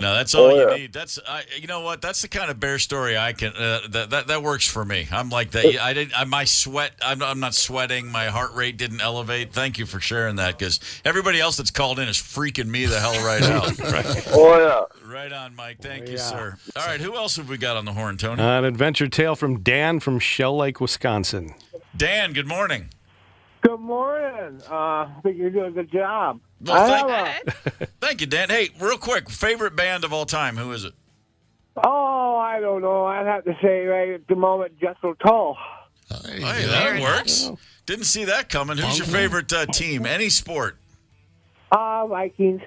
No, that's all you need. That's you know what? That's the kind of bear story I can. That works for me. I'm like that. My sweat. I'm not sweating. My heart rate didn't elevate. Thank you for sharing that, because everybody else that's called in is freaking me the hell right out. Right. Oh yeah. Right on, Mike. Thank you, sir. All right, who else have we got on the horn, Tony? An adventure tale from Dan from Shell Lake, Wisconsin. Dan, good morning. Good morning. I think you're doing a good job. Well, thank you, Dan. Hey, real quick, favorite band of all time, who is it? Oh, I don't know. I'd have to say right at the moment, Jethro Tull. Hey, that works. Didn't see that coming. Who's your favorite team? Any sport? Vikings.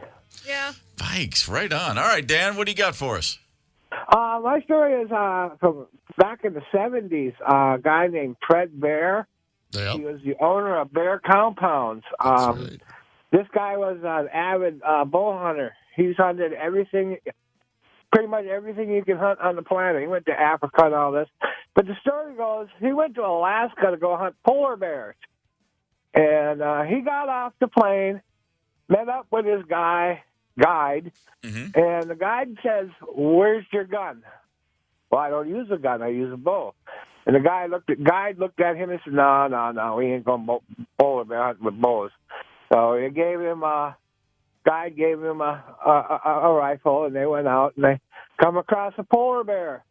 Yeah. Vikes, right on. All right, Dan, what do you got for us? My story is from back in the 70s. A guy named Fred Bear. Yep. He was the owner of Bear Compounds. Right. This guy was an avid bow hunter. He's hunted everything, pretty much everything you can hunt on the planet. He went to Africa and all this. But the story goes, he went to Alaska to go hunt polar bears. And he got off the plane, met up with his guide, and the guide says, "Where's your gun?" "Well, I don't use a gun. I use a bow." And the guide looked at him and said, No, we ain't going to polar bear hunting with bows. So he gave him guide gave him a rifle, and they went out and they come across a polar bear.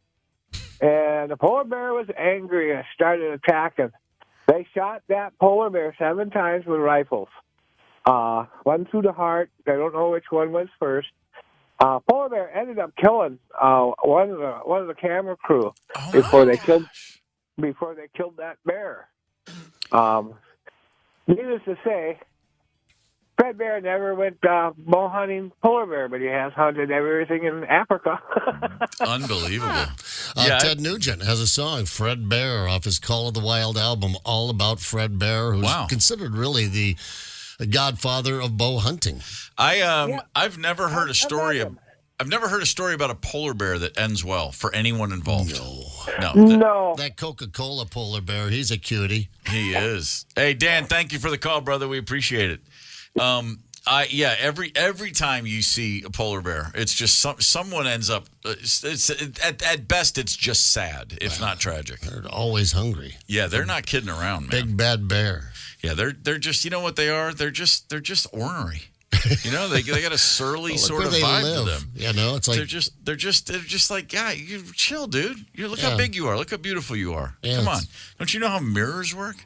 And the polar bear was angry and started attacking. They shot that polar bear 7 times with rifles. One through the heart. They don't know which one was first. Polar bear ended up killing one of the camera crew before they killed that bear. Needless to say, Fred Bear never went bow hunting polar bear, but he has hunted everything in Africa. Unbelievable. Ted Nugent has a song, Fred Bear, off his Call of the Wild album, all about Fred Bear, who's considered really the godfather of bow hunting. I've never heard a story I've never heard a story about a polar bear that ends well for anyone involved. No. That Coca-Cola polar bear, he's a cutie. He is. Hey, Dan, thank you for the call, brother. We appreciate it. Every time you see a polar bear, it's just someone ends up. At best, it's just sad, if not tragic. They're always hungry. Yeah, they're not kidding around, man. Big bad bear. Yeah, they're just, you know what they are? They're just ornery. You know, they got a surly sort of vibe to them. You know, it's like they're just like, yeah, you chill, dude. Look how big you are. Look how beautiful you are. Yeah, Come on. Don't you know how mirrors work?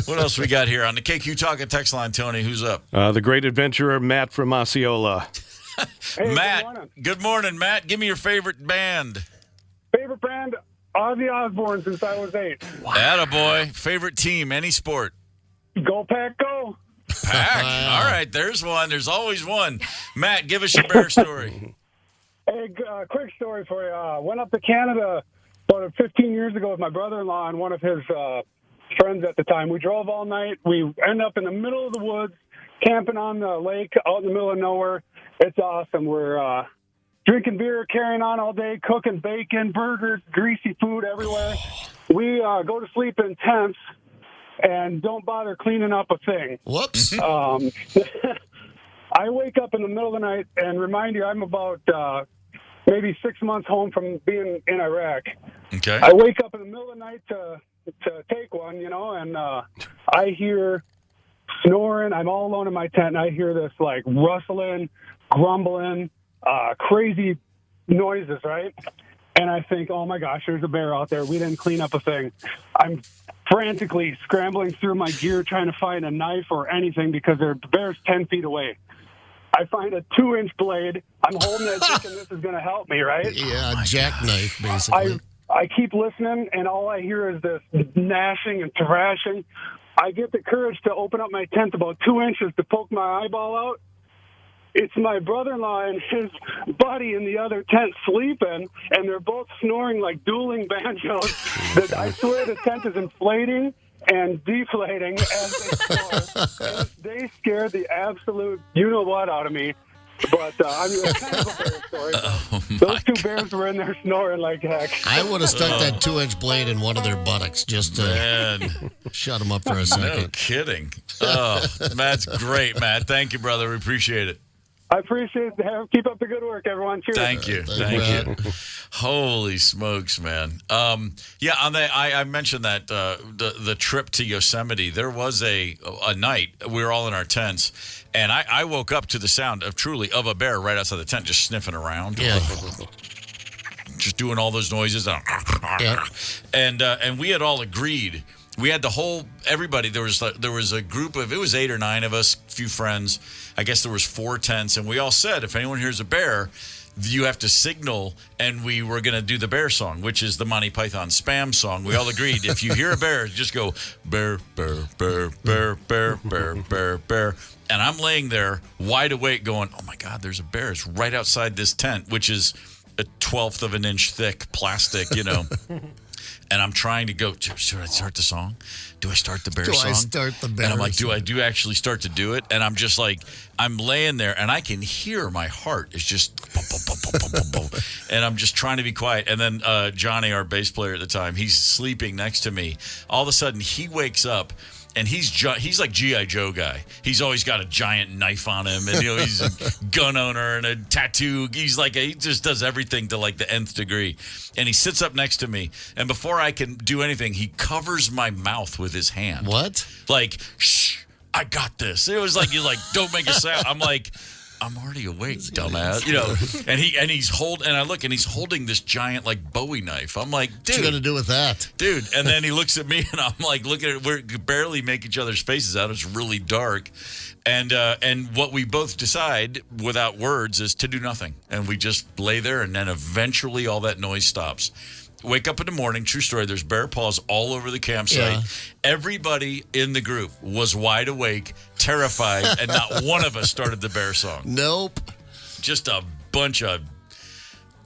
What else we got here on the KQ Talking text line, Tony? Who's up? The great adventurer, Matt from Osceola. Hey, Matt. Good morning, Matt. Give me your favorite band. Favorite band? Ozzy Osbourne since I was 8. Attaboy. Favorite team? Any sport? Go Pack, go. Pack. All right, there's one. There's always one. Matt, give us your bear story. Hey, quick story for you. Went up to Canada about 15 years ago with my brother-in-law and one of his friends at the time. We drove all night. We ended up in the middle of the woods, camping on the lake out in the middle of nowhere. It's awesome. We're drinking beer, carrying on all day, cooking bacon, burgers, greasy food everywhere. We go to sleep in tents and don't bother cleaning up a thing. Whoops. I wake up in the middle of the night, and remind you, I'm about maybe 6 months home from being in Iraq. Okay. I wake up in the middle of the night to take one, you know, and I hear snoring. I'm all alone in my tent, and I hear this, like, rustling, grumbling, crazy noises, right? And I think, oh, my gosh, there's a bear out there. We didn't clean up a thing. I'm frantically scrambling through my gear trying to find a knife or anything because the bear's 10 feet away. I find a 2-inch blade. I'm holding it thinking this is going to help me, right? Yeah, jackknife, basically. I keep listening, and all I hear is this gnashing and thrashing. I get the courage to open up my tent about 2 inches to poke my eyeball out. It's my brother-in-law and his buddy in the other tent sleeping, and they're both snoring like dueling banjos. I swear the tent is inflating and deflating as they snore. And they scared the absolute you-know-what out of me. But, it's kind of a bear story. Those two bears were in there snoring like heck. I would have stuck that 2-inch blade in one of their buttocks just to shut them up for a second. No kidding. Oh, that's great, Matt. Thank you, brother. We appreciate it. I appreciate it. Keep up the good work, everyone. Cheers. Thank you. Thank you. Holy smokes, man. I mentioned that the trip to Yosemite, there was a night, we were all in our tents, and I woke up to the sound of a bear right outside the tent just sniffing around. Yeah. Just doing all those noises. Yeah. And we had all agreed. We had everybody. There was a group of, it was 8 or 9 of us, a few friends. I guess there was 4 tents, and we all said, if anyone hears a bear, you have to signal, and we were going to do the bear song, which is the Monty Python spam song. We all agreed, if you hear a bear, just go, bear, bear, bear, bear, bear, bear, bear, bear. And I'm laying there wide awake going, oh, my God, there's a bear. It's right outside this tent, which is a 1/12 of an inch thick plastic, And I'm trying to go, should I start the song? Do I start the bear song? Do I start the bear And I'm like, song? do I actually start to do it? And I'm just like, I'm laying there, and I can hear my heart is just, boom, boom, boom, boom, boom, boom, boom. And I'm just trying to be quiet. And then Johnny, our bass player at the time, he's sleeping next to me. All of a sudden, he wakes up. And he's like G.I. Joe guy. He's always got a giant knife on him, and he's a gun owner and a tattoo. He just does everything to like the nth degree. And he sits up next to me, and before I can do anything, he covers my mouth with his hand. What? Like, shh, I got this. It was like he's like, don't make a sound. I'm like, I'm already awake, dumbass. And he's holding this giant like Bowie knife. I'm like, dude, what you gonna do with that, dude? And then he looks at me, and I'm like, look at it. We barely make each other's faces out. It's really dark, and what we both decide without words is to do nothing, and we just lay there, and then eventually all that noise stops. Wake up in the morning, true story, there's bear paws all over the campsite. Yeah. Everybody in the group was wide awake, terrified, and not one of us started the bear song. Nope. Just a bunch of,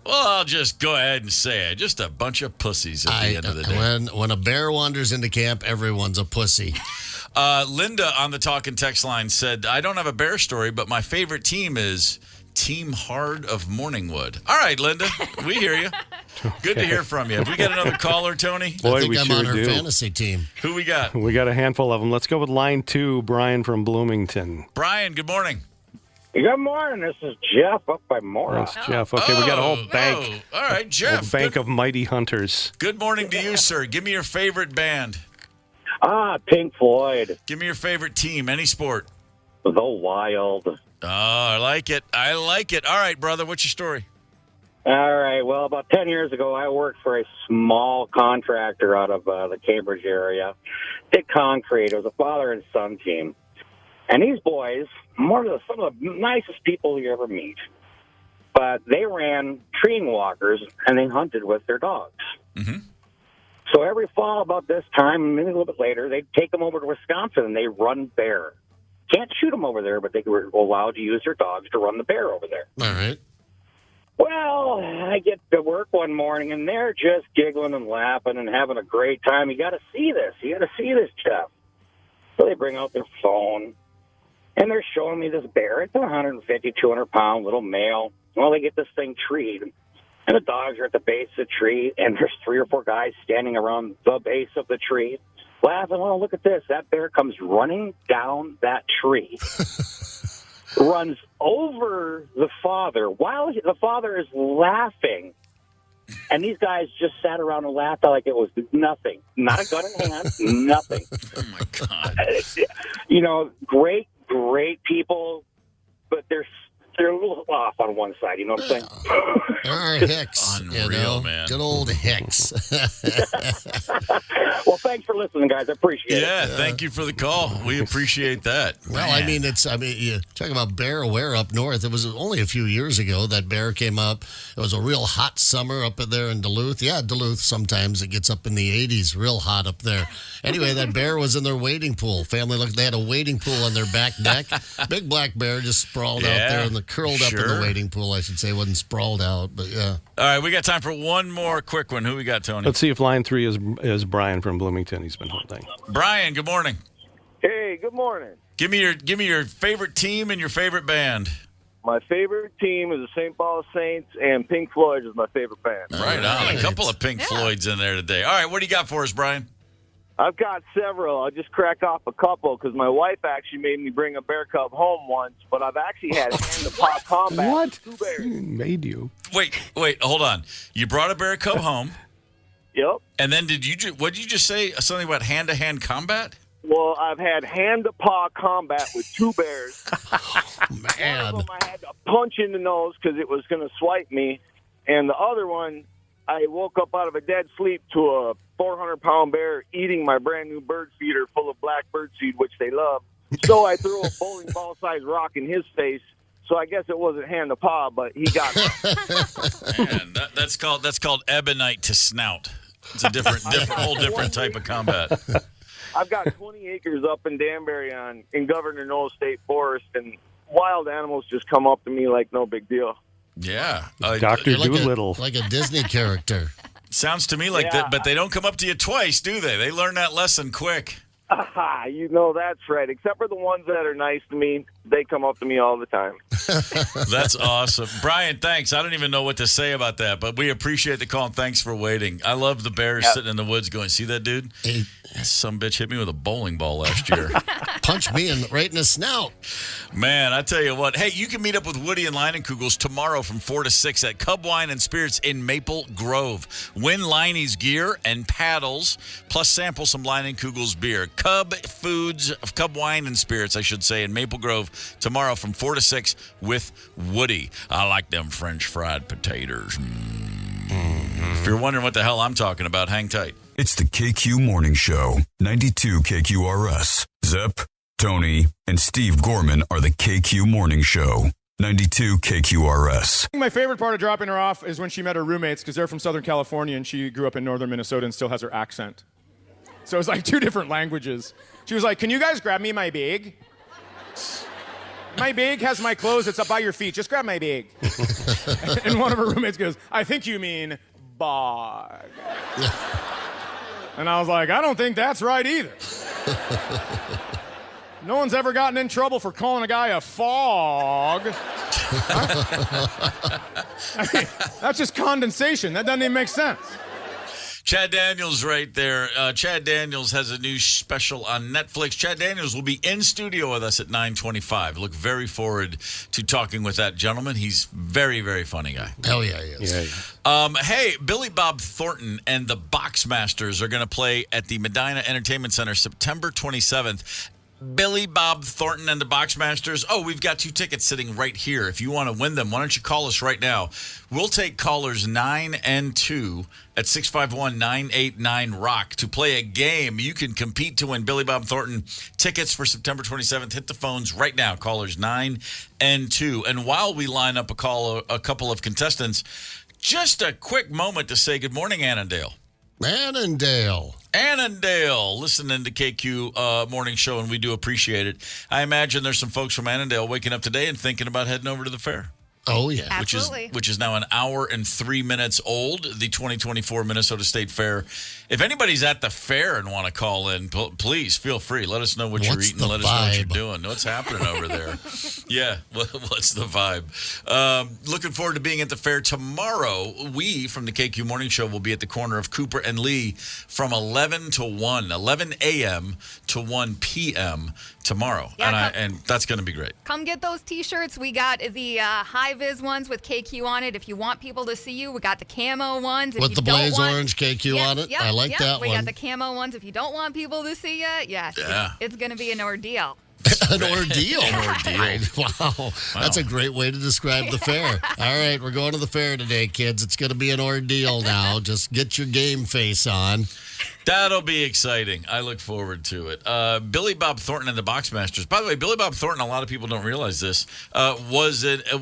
well, I'll just go ahead and say it, just a bunch of pussies at the end of the day. When a bear wanders into camp, everyone's a pussy. Linda on the talk and text line said, I don't have a bear story, but my favorite team is Team Hard of Morningwood. All right, Linda, we hear you. Good to hear from you. Have we got another caller, Tony? Boy, I think I'm sure on her do. fantasy team. Who we got? We got a handful of them. Let's go with line 2, Brian from Bloomington. Brian, good morning. Good morning. This is Jeff up by Mora. That's Jeff. Okay, we got a whole bank. All right, Jeff. A bank of mighty hunters. Good morning to you, sir. Give me your favorite band. Pink Floyd. Give me your favorite team, any sport. The Wild. Oh, I like it. I like it. All right, brother, what's your story? All right. Well, about 10 years ago, I worked for a small contractor out of the Cambridge area. Did concrete. It was a father and son team. And these boys, some of the nicest people you ever meet. But they ran treeing walkers, and they hunted with their dogs. Mm-hmm. So every fall about this time, maybe a little bit later, they'd take them over to Wisconsin, and they run bear. Can't shoot them over there, but they were allowed to use their dogs to run the bear over there. All right. Well, I get to work one morning, and they're just giggling and laughing and having a great time. You got to see this. You got to see this, Jeff. So they bring out their phone, and they're showing me this bear. It's a 150, 200-pound little male. Well, they get this thing treed, and the dogs are at the base of the tree, and there's 3 or 4 guys standing around the base of the tree laughing. Well, look at this. That bear comes running down that tree. Runs over the father while the father is laughing. And these guys just sat around and laughed like it was nothing. Not a gun in hand, nothing. Oh, my God. Great people, but they're a little off on one side. You know what I'm saying? Hicks. Unreal, man. Good old Hicks. Well, thanks for listening, guys. I appreciate it. Yeah, thank you for the call. We appreciate that. Well, you talk about bear aware up north. It was only a few years ago that bear came up. It was a real hot summer up there in Duluth. Yeah, Duluth, sometimes it gets up in the 80s, real hot up there. Anyway, that bear was in their wading pool. Family looked, they had a wading pool on their back deck. Big black bear just sprawled out there and curled up in the wading pool, I should say. Wasn't sprawled out, but yeah. All right, we got time for one more quick one. Who we got, Tony? Let's see if line 3 is Brian from Bloomington. He's been holding. Brian, good morning. Hey, good morning. Give me your favorite team and your favorite band. My favorite team is the St. Paul Saints, and Pink Floyd is my favorite band. Right on. A couple of Pink Floyds in there today. All right, what do you got for us, Brian? I've got several. I'll just crack off a couple because my wife actually made me bring a bear cub home once, but I've actually had hand-to-paw combat with 2 bears. Made you? Wait, hold on. You brought a bear cub home? Yep. And then what did you just say? Something about hand-to-hand combat? Well, I've had hand-to-paw combat with 2 bears. Man. One of them I had to punch in the nose because it was going to swipe me, and the other one, I woke up out of a dead sleep to a 400-pound bear eating my brand-new bird feeder full of black bird seed, which they love. So I threw a bowling ball-sized rock in his face. So I guess it wasn't hand to paw, but he got me. Man, that's called ebonite to snout. It's a whole different type of combat. I've got 20 acres up in Danbury in Governor Knowles State Forest, and wild animals just come up to me like no big deal. Yeah. Dr. Doolittle. Like a Disney character. Sounds to me like that, but they don't come up to you twice, do they? They learn that lesson quick. You know that's right. Except for the ones that are nice to me, they come up to me all the time. That's awesome. Brian, thanks. I don't even know what to say about that, but we appreciate the call and thanks for waiting. I love the bears sitting in the woods going, see that dude? Some bitch hit me with a bowling ball last year. Punched me right in the snout. Man, I tell you what. Hey, you can meet up with Woody and Leinenkugels tomorrow from 4 to 6 at Cub Wine and Spirits in Maple Grove. Win Liney's gear and paddles, plus sample some Leinenkugels beer. Cub Wine and Spirits, I should say, in Maple Grove tomorrow from 4 to 6 with Woody. I like them French fried potatoes. If you're wondering what the hell I'm talking about, hang tight. It's the KQ Morning Show, 92 KQRS. Zep, Tony, and Steve Gorman are the KQ Morning Show, 92 KQRS. My favorite part of dropping her off is when she met her roommates because they're from Southern California and she grew up in northern Minnesota and still has her accent. So it's like 2 different languages. She was like, can you guys grab me my bag? My bag has my clothes. It's up by your feet. Just grab my bag. And one of her roommates goes, I think you mean bog. And I was like, I don't think that's right either. No one's ever gotten in trouble for calling a guy a fog. I mean, that's just condensation. That doesn't even make sense. Chad Daniels right there. Chad Daniels has a new special on Netflix. Chad Daniels will be in studio with us at 9:25. Look very forward to talking with that gentleman. He's very, very funny guy. Hell yeah, he is. Yeah. Hey, Billy Bob Thornton and the Boxmasters are going to play at the Medina Entertainment Center September 27th. Billy Bob Thornton and the Boxmasters. Oh, we've got 2 tickets sitting right here. If you want to win them, why don't you call us right now? We'll take callers 9 and 2 at 651-989-ROCK to play a game. You can compete to win Billy Bob Thornton tickets for September 27th. Hit the phones right now, callers 9 and 2. And while we line up a couple of contestants, just a quick moment to say good morning, Annandale. Annandale, listening to KQ Morning Show, and we do appreciate it. I imagine there's some folks from Annandale waking up today and thinking about heading over to the fair. Oh, yeah. Absolutely. Which is now an hour and 3 minutes old, the 2024 Minnesota State Fair. If anybody's at the fair and want to call in, please feel free. Let us know what you're eating. Let us know what you're doing. What's happening over there? Yeah, what's the vibe? Looking forward to being at the fair tomorrow. We, from the KQ Morning Show, will be at the corner of Cooper and Lee from 11 a.m. to 1 p.m. tomorrow. Yeah, and that's going to be great. Come get those T-shirts. We got the high-vis ones with KQ on it. If you want people to see you, we got the camo ones. With the blaze orange KQ on it. I like that one. We got the camo ones. If you don't want people to see you, it's going to be an ordeal. An ordeal. An ordeal. Wow. That's a great way to describe the fair. All right, we're going to the fair today, kids. It's going to be an ordeal now. Just get your game face on. That'll be exciting. I look forward to it. Billy Bob Thornton and the Boxmasters. By the way, Billy Bob Thornton, a lot of people don't realize this,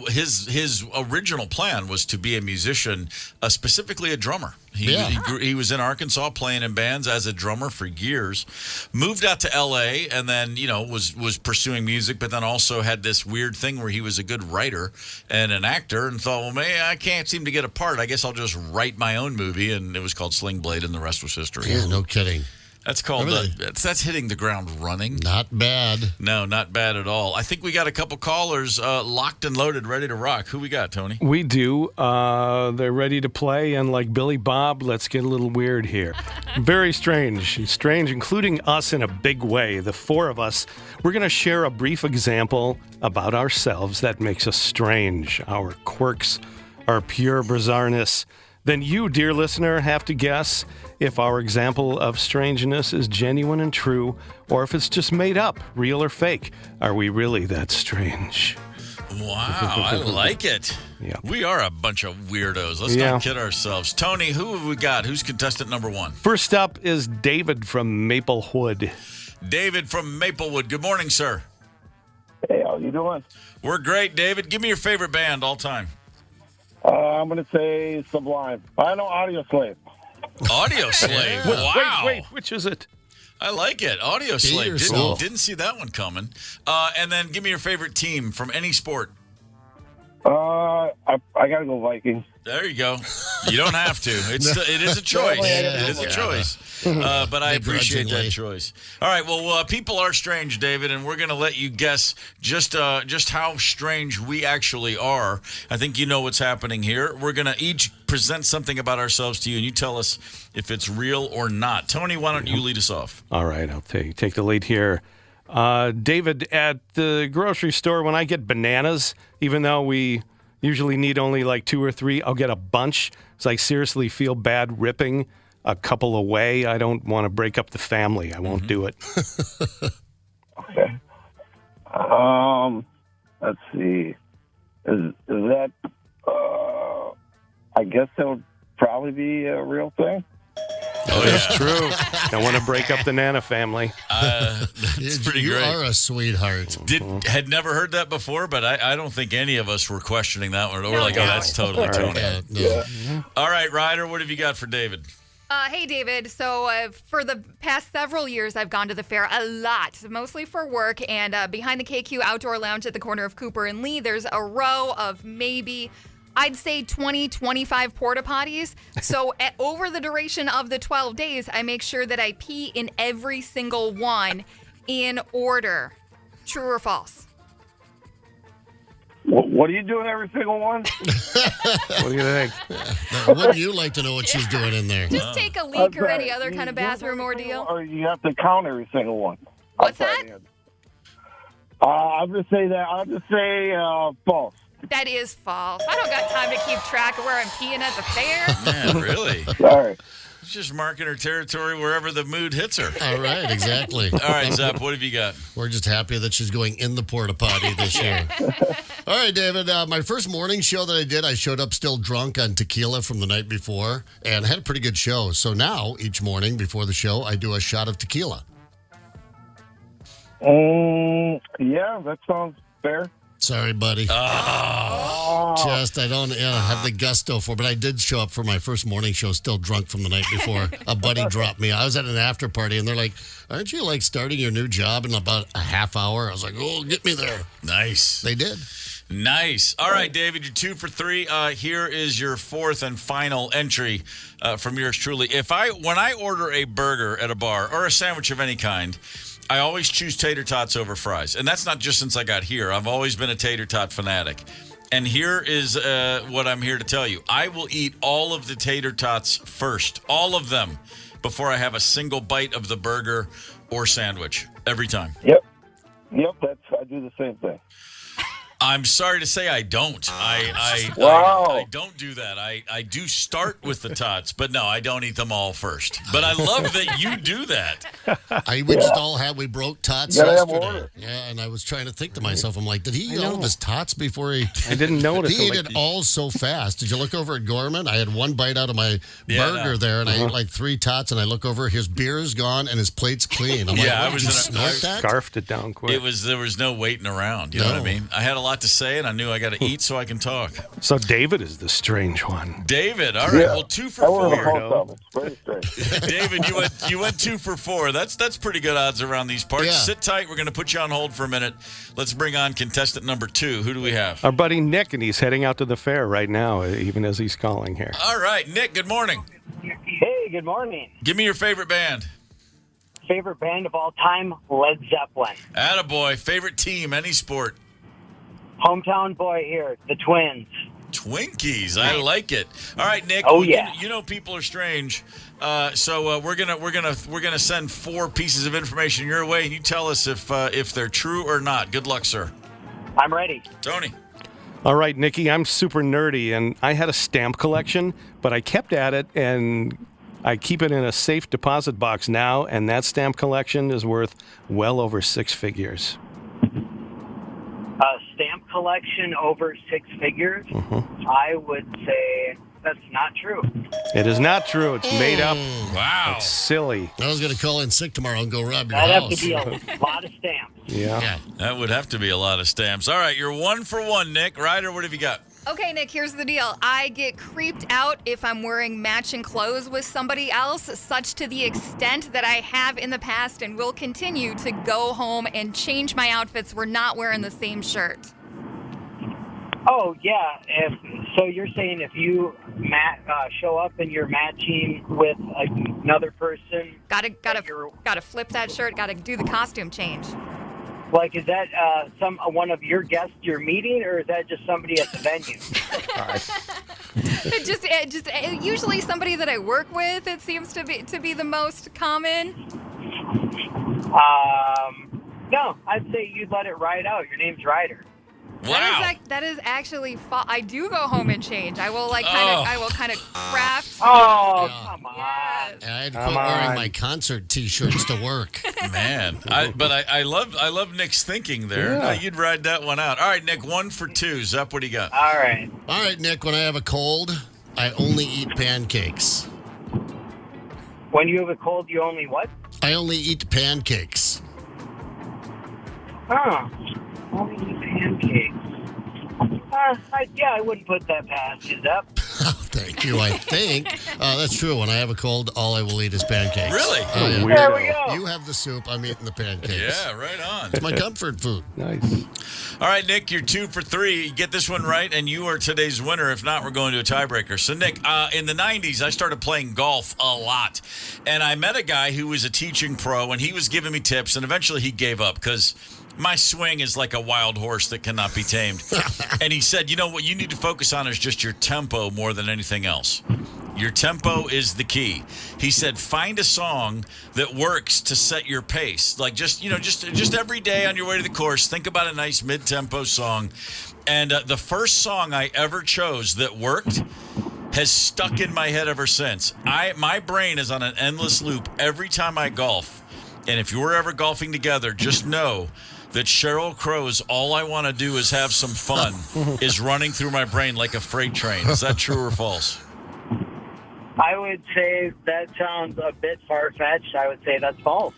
his original plan was to be a musician, specifically a drummer. He was in Arkansas playing in bands as a drummer for years. Moved out to L.A. and then, was pursuing music, but then also had this weird thing where he was a good writer and an actor and thought, well, man, I can't seem to get a part. I guess I'll just write my own movie. And it was called Sling Blade, and the rest was history. Yeah, no kidding. That's called, that's hitting the ground running. Not bad. No, not bad at all. I think we got a couple callers locked and loaded, ready to rock. Who we got, Tony? We do. They're ready to play, and like Billy Bob, let's get a little weird here. Very strange, including us in a big way. The four of us, we're going to share a brief example about ourselves that makes us strange, our quirks, our pure bizarreness. Then you, dear listener, have to guess if our example of strangeness is genuine and true, or if it's just made up, real or fake. Are we really that strange? Wow, I like it. Yeah. We are a bunch of weirdos. Let's not kid ourselves. Tony, who have we got? Who's contestant number one? First up is David from Maplewood. David from Maplewood. Good morning, sir. Hey, how you doing? We're great, David. Give me your favorite band all time. I'm going to say Sublime. I know Audio Slave. Audio Slave. Wow. Wait, which is it? I like it. Audio Slave. Didn't see that one coming. And then give me your favorite team from any sport. I got to go Vikings. There you go. You don't have to. It is a choice. It is a choice. But I appreciate that choice. All right. Well, people are strange, David, and we're going to let you guess just how strange we actually are. I think you know what's happening here. We're going to each present something about ourselves to you, and you tell us if it's real or not. Tony, why don't you lead us off? All right. I'll take the lead here. David, at the grocery store, when I get bananas, even though we usually need only like 2 or 3, I'll get a bunch. So I seriously feel bad ripping a couple away. I don't want to break up the family. I won't do it. Okay. Let's see. Is that? I guess that would probably be a real thing. Oh, that's true. Don't want to break up the Nana family. That's pretty great. You are a sweetheart. Had never heard that before, but I don't think any of us were questioning that one. We're like, oh, that's totally Tony. All right, Ryder, what have you got for David? Hey, David. So for the past several years, I've gone to the fair a lot, mostly for work. And behind the KQ Outdoor Lounge at the corner of Cooper and Lee, there's a row of maybe, I'd say 20, 25 porta potties. So over the duration of the 12 days, I make sure that I pee in every single one in order. True or false? What do you do in every single one? What do you think? Wouldn't you like to know what she's doing in there? Just take a leak or any other kind of bathroom ordeal. Or you have to count every single one. What's that? I'll just say that. I'll just say false. That is false. I don't got time to keep track of where I'm peeing at the fair. Man, really? Sorry. It's just marking her territory wherever the mood hits her. All right, exactly. All right, Zep, what have you got? We're just happy that she's going in the porta potty this year. All right, David, my first morning show that I did, I showed up still drunk on tequila from the night before and had a pretty good show. So now, each morning before the show, I do a shot of tequila. Yeah, that sounds fair. Sorry, buddy. Just, I don't have the gusto for, but I did show up for my first morning show still drunk from the night before. A buddy dropped me. I was at an after party, and they're like, aren't you like starting your new job in about a half hour? I was like, oh, get me there. Nice. They did. Nice. All right, David, you're 2 for 3. Here is your fourth and final entry from yours truly. When I order a burger at a bar or a sandwich of any kind, I always choose tater tots over fries. And that's not just since I got here. I've always been a tater tot fanatic. And here is what I'm here to tell you. I will eat all of the tater tots first, all of them, before I have a single bite of the burger or sandwich every time. Yep, I do the same thing. I'm sorry to say I don't. Wow. I don't do that. I do start with the tots, but no, I don't eat them all first. But I love that you do that. We broke tots Yeah, yesterday. Yeah, and I was trying to think to myself, I'm like, did he eat all of his tots before he... I didn't notice. He ate it all so fast. Did you look over at Gorman? I had one bite out of my burger there, and I ate like 3 tots, and I look over, his beer is gone, and his plate's clean. I'm like, I did you snort that? Scarfed it down quick. There was no waiting around. You know what I mean? I had a lot to say, and I knew I got to eat so I can talk. So David is the strange one. David, all right. Well, 2 for 4. Very strange. David, you went 2 for 4. That's pretty good odds around these parts. Yeah. Sit tight. We're going to put you on hold for a minute. Let's bring on contestant number 2. Who do we have? Our buddy Nick, and he's heading out to the fair right now, even as he's calling here. All right, Nick, good morning. Hey, good morning. Give me your favorite band. Favorite band of all time, Led Zeppelin. Attaboy. Favorite team, any sport. Hometown boy here, the Twins. Twinkies, I like it. All right, Nick. Oh, yeah. You know people are strange, so we're gonna send 4 pieces of information your way, and you tell us if they're true or not. Good luck, sir. I'm ready. Tony. All right, Nikki, I'm super nerdy, and I had a stamp collection, but I kept at it, and I keep it in a safe deposit box now, and that stamp collection is worth well over 6 figures. A stamp collection over 6 figures? I would say that's not true. It is not true. It's made up. Wow. It's silly. I was going to call in sick tomorrow and go rob your That'd house. have to be a lot of stamps. Yeah. That would have to be a lot of stamps. All right, you're 1 for 1, Nick. Ryder, what have you got? Okay, Nick, here's the deal. I get creeped out if I'm wearing matching clothes with somebody else, such to the extent that I have in the past and will continue to go home and change my outfits. We're not wearing the same shirt. Oh, yeah. So you're saying if you show up and you're matching with another person... Gotta flip that shirt, gotta do the costume change. Like, is that one of your guests you're meeting, or is that just somebody at the venue? Just usually somebody that I work with. It seems to be the most common. No, I'd say you'd let it ride out. Your name's Ryder. Wow. That is actually I do go home and change. I will kind of craft. Oh, come on. Yes. I had to quit wearing my concert T-shirts to work. Man, I love Nick's thinking there. Yeah. You'd ride that one out. All right, Nick, 1 for 2. Zep, what do you got? All right, Nick, when I have a cold, I only eat pancakes. When you have a cold, you only what? I only eat pancakes. Huh. Only eat pancakes. I wouldn't put that past you, Zep. Thank you. I think that's true. When I have a cold, all I will eat is pancakes. Really? Yeah. There we go. You have the soup. I'm eating the pancakes. Yeah, right on. It's my comfort food. Nice. All right, Nick, you're 2 for 3. You get this one right, and you are today's winner. If not, we're going to a tiebreaker. So, Nick, in the 90s, I started playing golf a lot. And I met a guy who was a teaching pro, and he was giving me tips, and eventually he gave up because my swing is like a wild horse that cannot be tamed. And he said, you know, what you need to focus on is just your tempo more than anything else. Your tempo is the key. He said, find a song that works to set your pace. Like just every day on your way to the course, think about a nice mid-tempo song. And the first song I ever chose that worked has stuck in my head ever since. My brain is on an endless loop every time I golf. And if you're ever golfing together, just know that Sheryl Crow's All I Want to Do Is Have Some Fun is running through my brain like a freight train. Is that true or false? I would say that sounds a bit far-fetched. I would say that's false.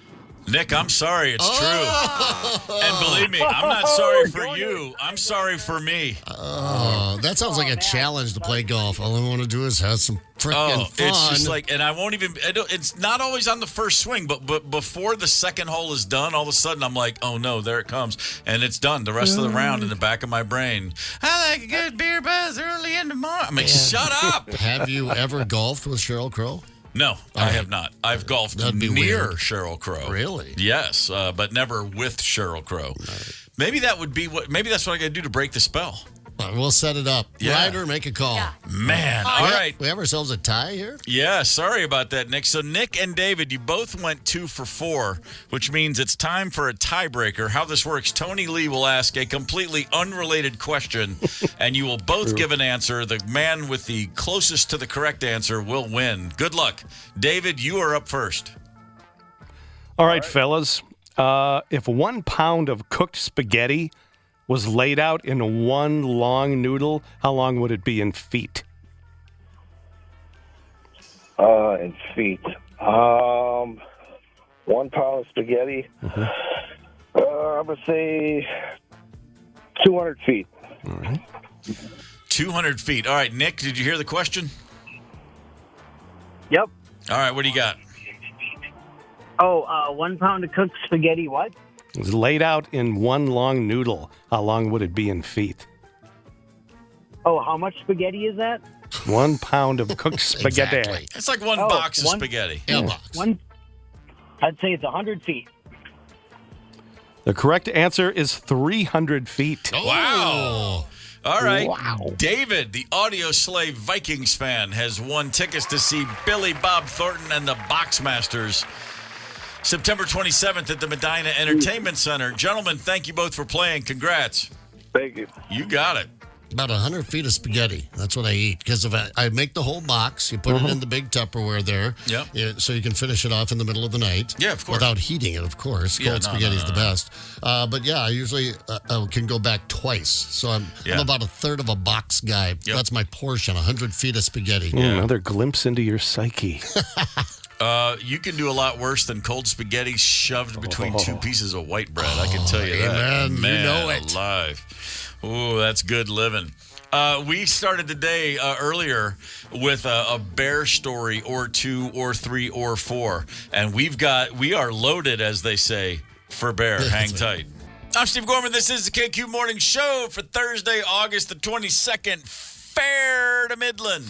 Nick, I'm sorry. It's true. And believe me, I'm not sorry for you. I'm sorry for me. That sounds like a challenge to play golf. All I want to do is have some freaking fun. It's just like, and I won't even, it's not always on the first swing, but before the second hole is done, all of a sudden I'm like, oh no, there it comes. And it's done. The rest of the round in the back of my brain. I like a good beer buzz early in the morning. I'm like, shut up. Have you ever golfed with Sheryl Crow? No, I have not. I've golfed near weird. Sheryl Crow. Really? Yes, but never with Sheryl Crow. Right. Maybe that's what I got to do to break the spell. We'll set it up. Ryder, make a call. Yeah. Man, all right. We have ourselves a tie here? Yeah, sorry about that, Nick. So Nick and David, you both went 2 for 4, which means it's time for a tiebreaker. How this works, Tony Lee will ask a completely unrelated question, and you will both give an answer. The man with the closest to the correct answer will win. Good luck. David, you are up first. All right, fellas. If 1 pound of cooked spaghetti was laid out in one long noodle, how long would it be in feet? In feet. 1 pound of spaghetti. Mm-hmm. I would say 200 feet. All right. 200 feet. All right, Nick, did you hear the question? Yep. All right, what do you got? 1 pound of cooked spaghetti, what? It was laid out in one long noodle. How long would it be in feet? Oh, how much spaghetti is that? 1 pound of cooked spaghetti. Exactly. It's like one box of spaghetti. Yeah, box. I'd say it's 100 feet. The correct answer is 300 feet. Oh. Wow. All right. Wow. David, the audio slave Vikings fan, has won tickets to see Billy Bob Thornton and the Boxmasters September 27th at the Medina Entertainment Center. Gentlemen, thank you both for playing. Congrats. Thank you. You got it. About 100 feet of spaghetti. That's what I eat. Because if I make the whole box, you put it in the big Tupperware there. Yep. So you can finish it off in the middle of the night. Yeah, of course. Without heating it, of course. Yeah, Cold spaghetti is the best. But yeah, I usually can go back twice. So I'm about a third of a box guy. Yep. That's my portion, 100 feet of spaghetti. Another glimpse into your psyche. You can do a lot worse than cold spaghetti shoved between 2 pieces of white bread. I can tell you that. Amen. Man, You know it. Alive. Ooh, that's good living. We started the day earlier with a bear story or 2 or 3 or 4. And we are loaded, as they say, for bear. Hang tight. I'm Steve Gorman. This is the KQ Morning Show for Thursday, August the 22nd. Fair to Midland.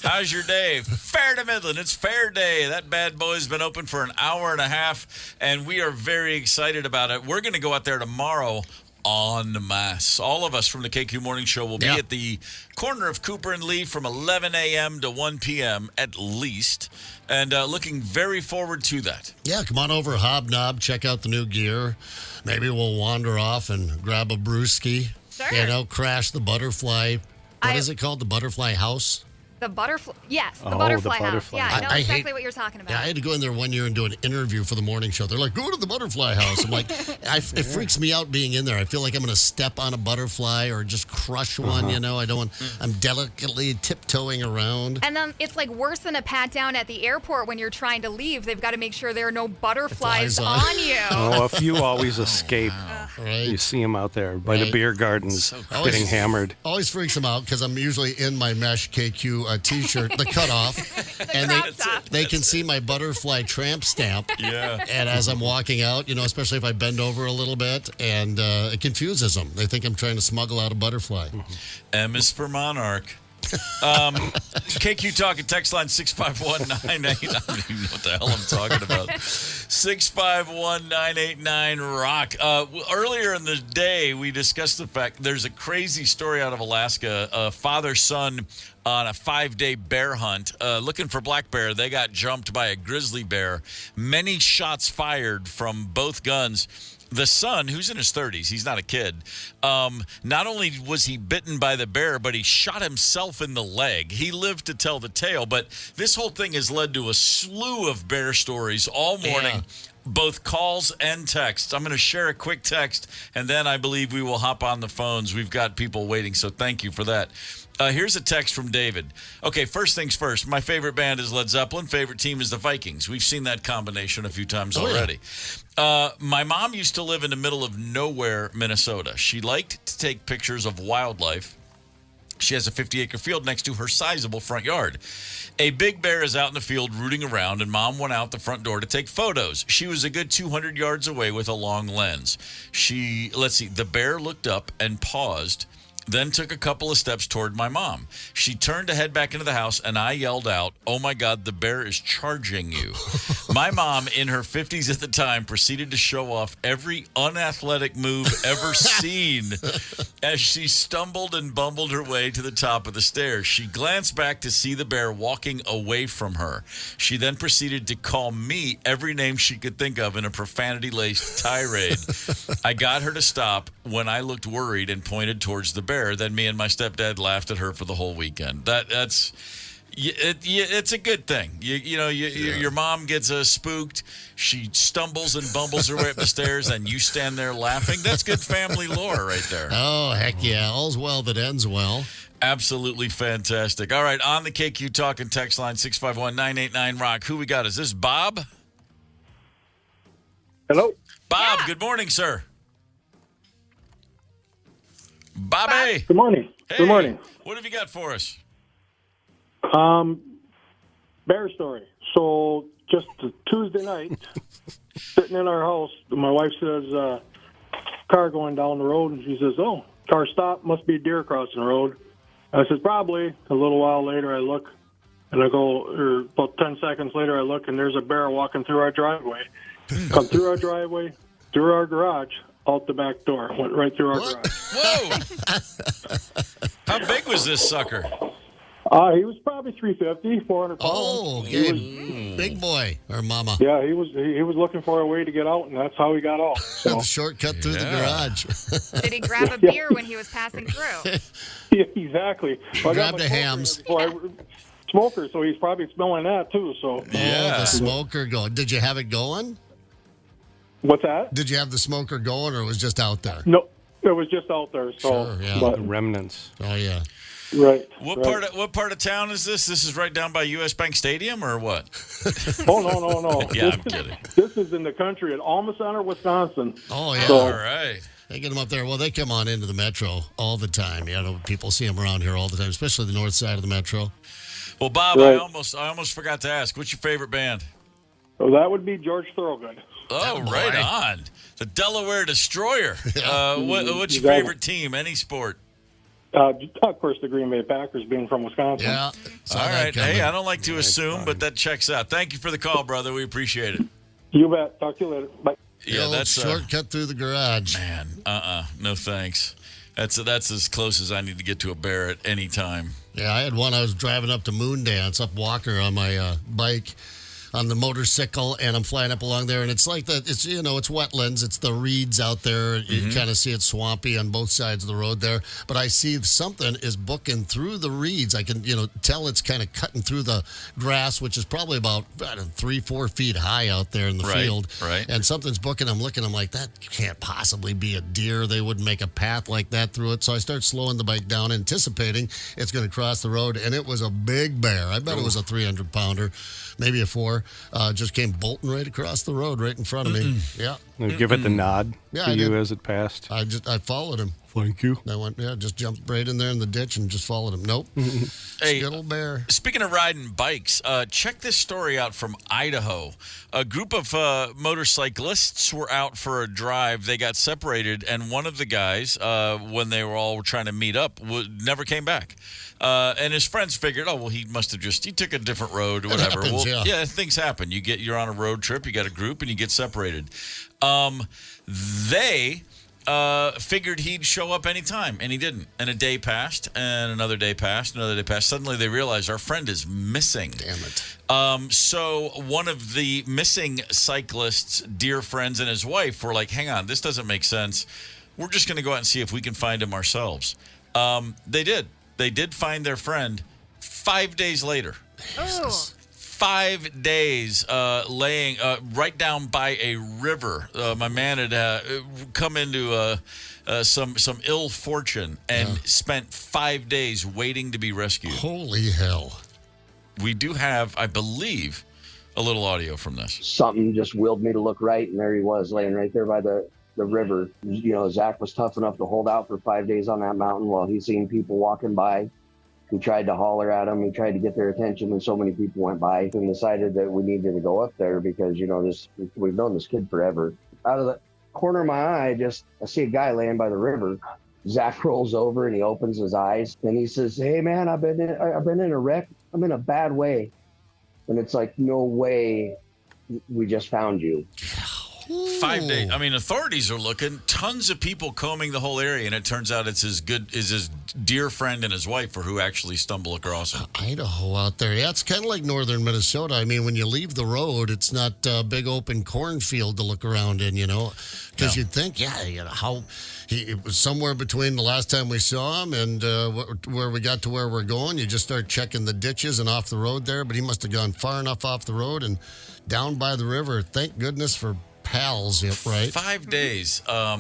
How's your day? Fair to Midland. It's fair day. That bad boy's been open for an hour and a half, and we are very excited about it. We're going to go out there tomorrow en masse. All of us from the KQ Morning Show will be at the corner of Cooper and Lee from 11 a.m. to 1 p.m. at least, and looking very forward to that. Yeah, come on over, hobnob, check out the new gear. Maybe we'll wander off and grab a brewski. Sure. Crash the butterfly. What is it called? The butterfly house? The butterfly, yes, the Oh, butterfly the house. butterfly Yeah, house. I know I exactly hate- what you're talking about. Yeah, I had to go in there one year and do an interview for the morning show. They're like, go to the butterfly house. I'm like, it freaks me out being in there. I feel like I'm going to step on a butterfly or just crush one, I don't want, I'm delicately tiptoeing around. And then it's like worse than a pat down at the airport when you're trying to leave. They've got to make sure there are no butterflies Flies on. on you. Oh, a few always escape. Right. You see them out there by the beer gardens getting hammered. Always freaks them out because I'm usually in my mesh KQ t-shirt, the cutoff, and they can see my butterfly tramp stamp. Yeah. And as I'm walking out, especially if I bend over a little bit, and it confuses them. They think I'm trying to smuggle out a butterfly. M is for Monarch. KQ Talk and text line 651-989. I don't even know what the hell I'm talking about. 651-989 rock. Earlier in the day, we discussed the fact there's a crazy story out of Alaska. A father-son on a 5-day bear hunt looking for black bear. They got jumped by a grizzly bear. Many shots fired from both guns. The son, who's in his 30s, he's not a kid, not only was he bitten by the bear, but he shot himself in the leg. He lived to tell the tale, but this whole thing has led to a slew of bear stories all morning, both calls and texts. I'm going to share a quick text, and then I believe we will hop on the phones. We've got people waiting, so thank you for that. Here's a text from David. Okay, first things first. My favorite band is Led Zeppelin. Favorite team is the Vikings. We've seen that combination a few times already. My mom used to live in the middle of nowhere, Minnesota. She liked to take pictures of wildlife. She has a 50-acre field next to her sizable front yard. A big bear is out in the field rooting around, and Mom went out the front door to take photos. She was a good 200 yards away with a long lens. The bear looked up and paused, then took a couple of steps toward my mom. She turned to head back into the house, and I yelled out, "Oh my God, the bear is charging you." My mom, in her 50s at the time, proceeded to show off every unathletic move ever seen as she stumbled and bumbled her way to the top of the stairs. She glanced back to see the bear walking away from her. She then proceeded to call me every name she could think of in a profanity-laced tirade. I got her to stop when I looked worried and pointed towards the bear. Then me and my stepdad laughed at her for the whole weekend. It's a good thing. Your mom gets spooked. She stumbles and bumbles her way up the stairs, and you stand there laughing. That's good family lore right there. Oh, heck yeah. All's well that ends well. Absolutely fantastic. All right, on the KQ Talk and text line 651-989-ROCK. Who we got? Is this Bob? Hello? Bob, Good morning, sir. Bobby. Good morning. Hey, Good morning. What have you got for us? Bear story. So just Tuesday night, sitting in our house, my wife says, car going down the road, and she says, "Oh, car stopped, must be a deer crossing the road." I said, "Probably." A little while later, I look, and I go, or about 10 seconds later, I look, and there's a bear walking through our driveway. Come through our driveway, through our garage, out the back door. Went right through our garage. Whoa! How big was this sucker? He was probably 350, 400 pounds. Oh, okay. Big boy, or mama. Yeah, he was looking for a way to get out, and that's how he got out. So. Shortcut through the garage. Did he grab a beer when he was passing through? Yeah, exactly. Well, Grab the hams. Smoker, so he's probably smelling that too. So the smoker going. Did you have it going? What's that? Did you have the smoker going, or it was just out there? No, it was just out there. So, sure, yeah. But, the remnants. Oh yeah. Right. What part of town is this? This is right down by U.S. Bank Stadium, or what? Oh no. Yeah, I'm kidding. This is in the country at Alma Center, Wisconsin. Oh yeah. All right. They get them up there. Well, they come on into the metro all the time. People see them around here all the time, especially the north side of the metro. Well, Bob, right. I almost forgot to ask. What's your favorite band? Oh, that would be George Thorogood. Oh, right on. The Delaware Destroyer. What's your favorite team? Any sport? Of course, the Green Bay Packers, being from Wisconsin. Yeah. All right. Hey, I don't like to assume, but that checks out. Thank you for the call, brother. We appreciate it. You bet. Talk to you later. Bye. Yeah, that's shortcut through the garage. Man, no thanks. That's as close as I need to get to a bear at any time. Yeah, I had one. I was driving up to Moondance up Walker on my bike on the motorcycle, and I'm flying up along there, and it's like that. It's it's wetlands. It's the reeds out there. You kind of see it swampy on both sides of the road there. But I see something is booking through the reeds. I can tell it's kind of cutting through the grass, which is probably about 3-4 feet high out there in the field. Right. And something's booking. I'm looking. I'm like, that can't possibly be a deer. They wouldn't make a path like that through it. So I start slowing the bike down, anticipating it's going to cross the road, and it was a big bear. I bet it was a 300-pounder. Maybe a 4, just came bolting right across the road right in front of me. Yeah. Give it the nod to you as it passed. I followed him. Thank you. I went, just jumped right in there in the ditch and just followed him. Nope. Hey, Skittle bear. Speaking of riding bikes, check this story out from Idaho. A group of motorcyclists were out for a drive. They got separated, and one of the guys, when they were all trying to meet up, never came back. And his friends figured, he must have he took a different road or whatever. Happens, yeah, things happen. You're on a road trip, you got a group, and you get separated. They figured he'd show up anytime, and he didn't. And a day passed, and another day passed, another day passed. Suddenly they realized our friend is missing. Damn it. So one of the missing cyclists' dear friends and his wife were like, hang on, this doesn't make sense. We're just going to go out and see if we can find him ourselves. They did. They did find their friend 5 days later. Oh. 5 days laying right down by a river. My man had come into some ill fortune and spent 5 days waiting to be rescued. Holy hell. We do have, I believe, a little audio from this. Something just willed me to look right, and there he was laying right there by the river. Zach was tough enough to hold out for 5 days on that mountain while he seen people walking by. He tried to holler at them. He tried to get their attention, and so many people went by and decided that we needed to go up there because, we've known this kid forever. Out of the corner of my eye, I see a guy laying by the river, Zach rolls over and he opens his eyes and he says, "Hey man, I've been in a wreck. I'm in a bad way." And it's like, no way, we just found you. 5 days. I mean, authorities are looking. Tons of people combing the whole area, and it turns out it's his dear friend and his wife who actually stumble across him. Idaho out there. Yeah, it's kind of like northern Minnesota. I mean, when you leave the road, it's not a big open cornfield to look around in, because you'd think, how it was somewhere between the last time we saw him and where we got to where we're going. You just start checking the ditches and off the road there, but he must have gone far enough off the road and down by the river. Thank goodness for pals, right? 5 days. I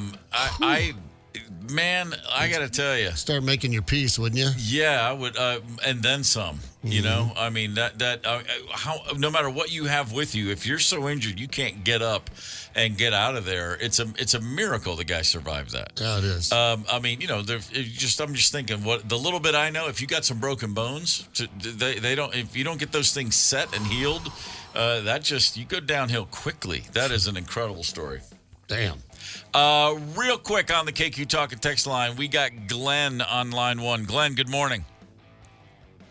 got to tell you. Start making your peace, wouldn't you? Yeah, I would, and then some. I mean no matter what you have with you, if you're so injured you can't get up and get out of there, it's a miracle the guy survived that. Yeah, it is. I mean, I'm just thinking what the little bit I know. If you got some broken bones, they don't. If you don't get those things set and healed, you go downhill quickly. That is an incredible story. Damn. Real quick on the KQ Talk and Text line, we got Glenn on line 1. Glenn, good morning.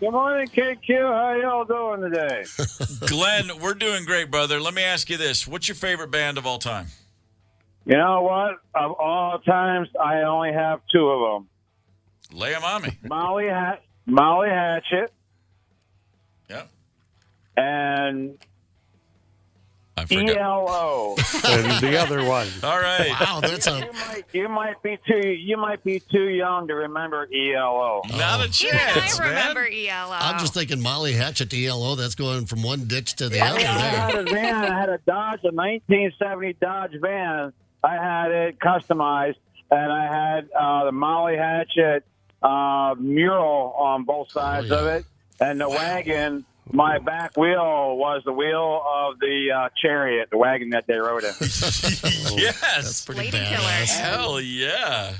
Good morning, KQ. How y'all doing today? Glenn, we're doing great, brother. Let me ask you this. What's your favorite band of all time? You know what? Of all times, I only have 2 of them. Lay them on me. Molly Hatchet. Yep. And ELO. And the other one. All right. Wow, that's you might be too young to remember ELO. Not a chance, I remember ELO. I'm just thinking Molly Hatchet to ELO. That's going from one ditch to the other. I had a van. I had a 1970 Dodge van. I had it customized, and I had the Molly Hatchet mural on both sides of it, and the wagon. My back wheel was the wheel of the chariot, the wagon that they rode in. Yes. That's pretty Lady badass. Hell yeah.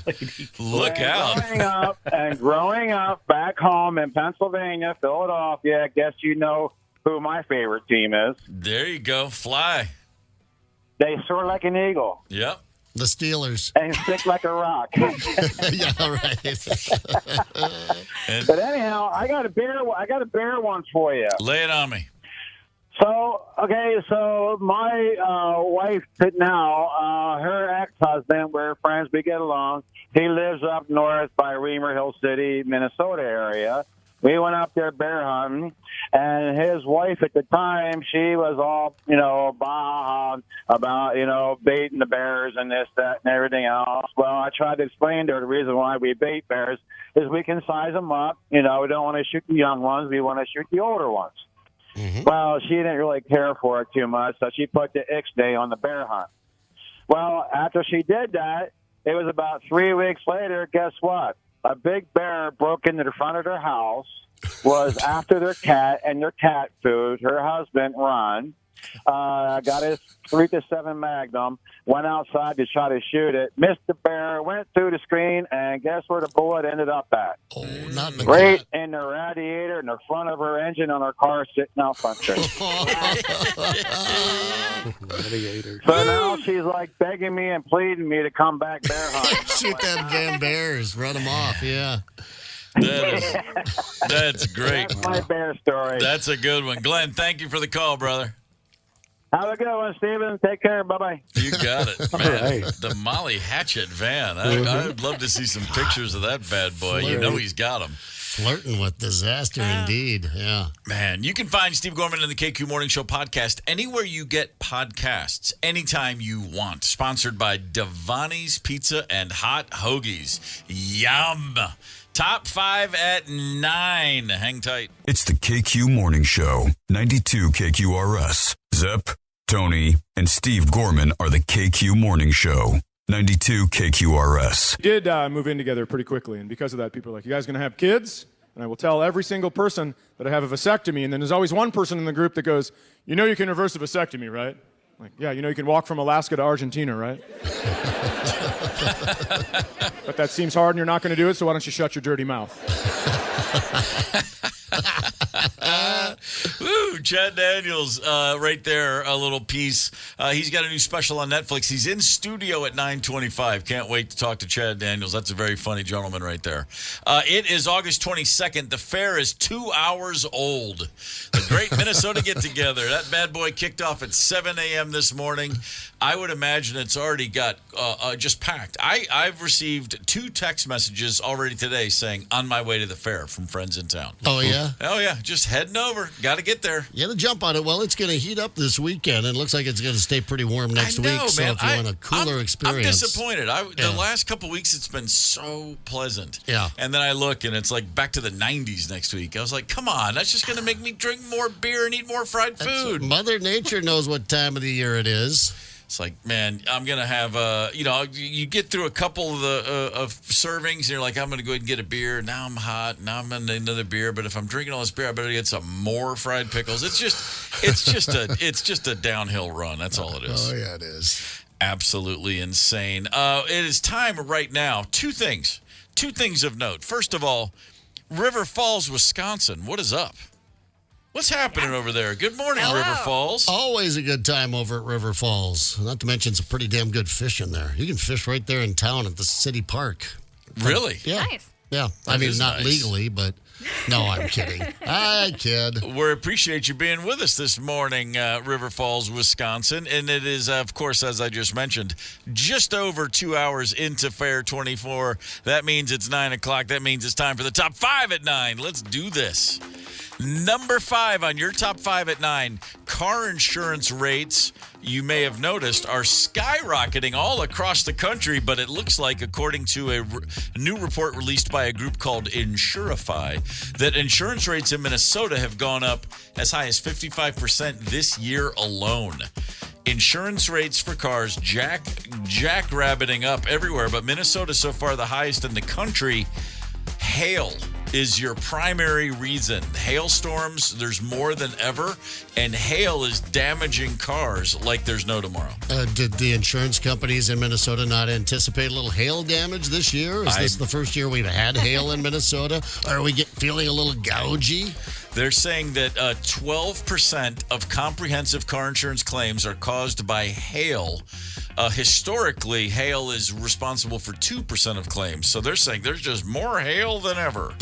Look out. Growing up back home in Pennsylvania, Philadelphia, I guess you know who my favorite team is. There you go. Fly. They soar like an eagle. Yep. The Steelers. And stick like a rock. Yeah, right. But anyhow, I got a bear one for you. Lay it on me. So my wife now, her ex-husband, we're friends, we get along. He lives up north by Reamer Hill City, Minnesota area. We went up there bear hunting, and his wife at the time, she was all, bah about, baiting the bears and this, that, and everything else. Well, I tried to explain to her the reason why we bait bears is we can size them up. We don't want to shoot the young ones. We want to shoot the older ones. Mm-hmm. Well, she didn't really care for it too much, so she put the Ixnay on the bear hunt. Well, after she did that, it was about 3 weeks later, guess what? A big bear broke into the front of their house, was after their cat and their cat food. Her husband, Ron, got his 3-7 Magnum, went outside to try to shoot it, missed the bear, went through the screen, and guess where the bullet ended up at? Oh, not in the right cat. in the radiator in the front of her engine on her car sitting out front there. So now she's like begging me and pleading me to come back bear hunting. Shoot them damn bears. Run them off, yeah. That's great. That's my bear story. That's a good one. Glenn, thank you for the call, brother. Have a good one, Steven. Take care. Bye-bye. You got it, man. Right. The Molly Hatchet van. I'd love to see some pictures of that bad boy. You know he's got them. Flirting with disaster, indeed. Yeah. Man, you can find Steve Gorman and the KQ Morning Show podcast anywhere you get podcasts, anytime you want. Sponsored by Devani's Pizza and Hot Hoagies. Yum. Top 5 at 9. Hang tight. It's the KQ Morning Show, 92 KQRS. Zep, Tony, and Steve Gorman are the KQ Morning Show, 92 KQRS. We did move in together pretty quickly, and because of that, people are like, you guys going to have kids? And I will tell every single person that I have a vasectomy, and then there's always one person in the group that goes, you know you can reverse a vasectomy, right? Like, yeah, you know you can walk from Alaska to Argentina, right? But that seems hard and you're not going to do it, so why don't you shut your dirty mouth? Woo, Chad Daniels right there, a little piece. He's got a new special on Netflix. He's in studio at 9:25. Can't wait to talk to Chad Daniels. That's a very funny gentleman right there. It is August 22nd. The fair is 2 hours old. The Great Minnesota Get-Together. That bad boy kicked off at 7 a.m. this morning. I would imagine it's already got just packed. I've received 2 text messages already today saying, on my way to the fair from friends in town. Oh, yeah? Oh, yeah. Just heading over. Got to get there. You got to jump on it. Well, it's going to heat up this weekend, and it looks like it's going to stay pretty warm next week. So man. if you want a cooler experience. I'm disappointed. The last couple weeks, it's been so pleasant. Yeah. And then I look, and it's like back to the 90s next week. I was like, come on. That's just going to make me drink more beer and eat more fried food. Mother Nature knows what time of the year it is. It's like, man, I'm going to have, you get through a couple of servings, and you're like, I'm going to go ahead and get a beer. Now I'm hot. Now I'm going to need another beer. But if I'm drinking all this beer, I better get some more fried pickles. It's just a downhill run. That's all it is. Oh, yeah, it is. Absolutely insane. It is time right now. Two things of note. First of all, River Falls, Wisconsin. What is up? What's happening over there? Good morning, Hello. River Falls. Always a good time over at River Falls. Not to mention some pretty damn good fish in there. You can fish right there in town at the city park. Really? Yeah. Nice. Yeah. That I mean, is not nice. legally, but no, I'm kidding. I kid. We appreciate you being with us this morning, River Falls, Wisconsin. And it is, of course, as I just mentioned, just over 2 hours into Fair 24. That means it's 9 o'clock. That means it's time for the top 5 at 9. Let's do this. Number 5 on your top 5 at 9, car insurance rates, you may have noticed, are skyrocketing all across the country, but it looks like, according to a new report released by a group called Insurify, that insurance rates in Minnesota have gone up as high as 55% this year alone. Insurance rates for cars jackrabbiting up everywhere, but Minnesota so far the highest in the country. Hail is your primary reason. Hailstorms, there's more than ever, and hail is damaging cars like there's no tomorrow. Did the insurance companies in Minnesota not anticipate a little hail damage this year? Is this the first year we've had hail in Minnesota? Or are we feeling a little gougy? They're saying that 12% of comprehensive car insurance claims are caused by hail. Historically, hail is responsible for 2% of claims. So they're saying there's just more hail than ever.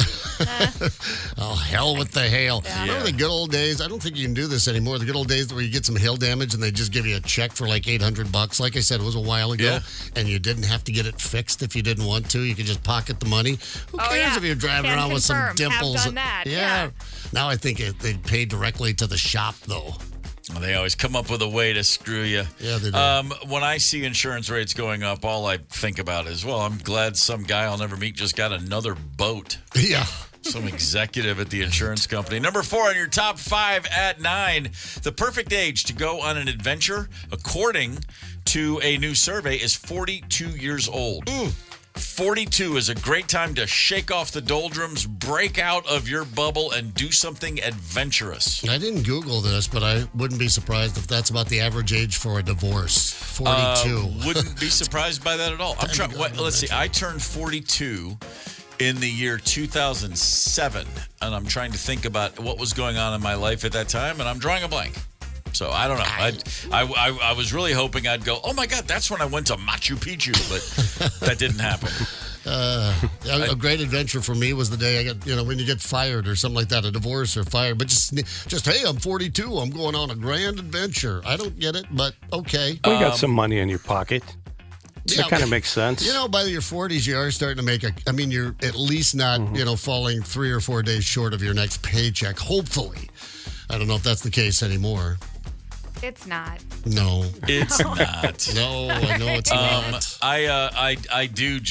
Oh, hell with the hail. Yeah. Remember the good old days? I don't think you can do this anymore. The good old days where you get some hail damage and they just give you a check for like $800. Like I said, it was a while ago. Yeah. And you didn't have to get it fixed if you didn't want to. You could just pocket the money. Who cares if you're driving Can around with some confirm. dimples? Have done that. Yeah. Now I think they pay directly to the shop, though. They always come up with a way to screw you. Yeah, they do. When I see insurance rates going up, all I think about is, well, I'm glad some guy I'll never meet just got another boat. Yeah. Some executive at the insurance company. Number 4 on your top 5 at 9. The perfect age to go on an adventure, according to a new survey, is 42 years old. 42 is a great time to shake off the doldrums, break out of your bubble, and do something adventurous. I didn't Google this, but I wouldn't be surprised if that's about the average age for a divorce. 42. Wouldn't be surprised by that at all. Let's see. I turned 42 in the year 2007, and I'm trying to think about what was going on in my life at that time, and I'm drawing a blank. So I don't know. I was really hoping I'd go, oh my God, that's when I went to Machu Picchu, but that didn't happen. A great adventure for me was the day I got, when you get fired or something like that, a divorce or fired, but just hey, I'm 42, I'm going on a grand adventure. I don't get it, but okay. Well, you got some money in your pocket. That kind of makes sense. By your 40s, you are starting to make you're at least not, falling 3 or 4 days short of your next paycheck, hopefully. I don't know if that's the case anymore. It's not. No. It's not. No, I know it's not. I do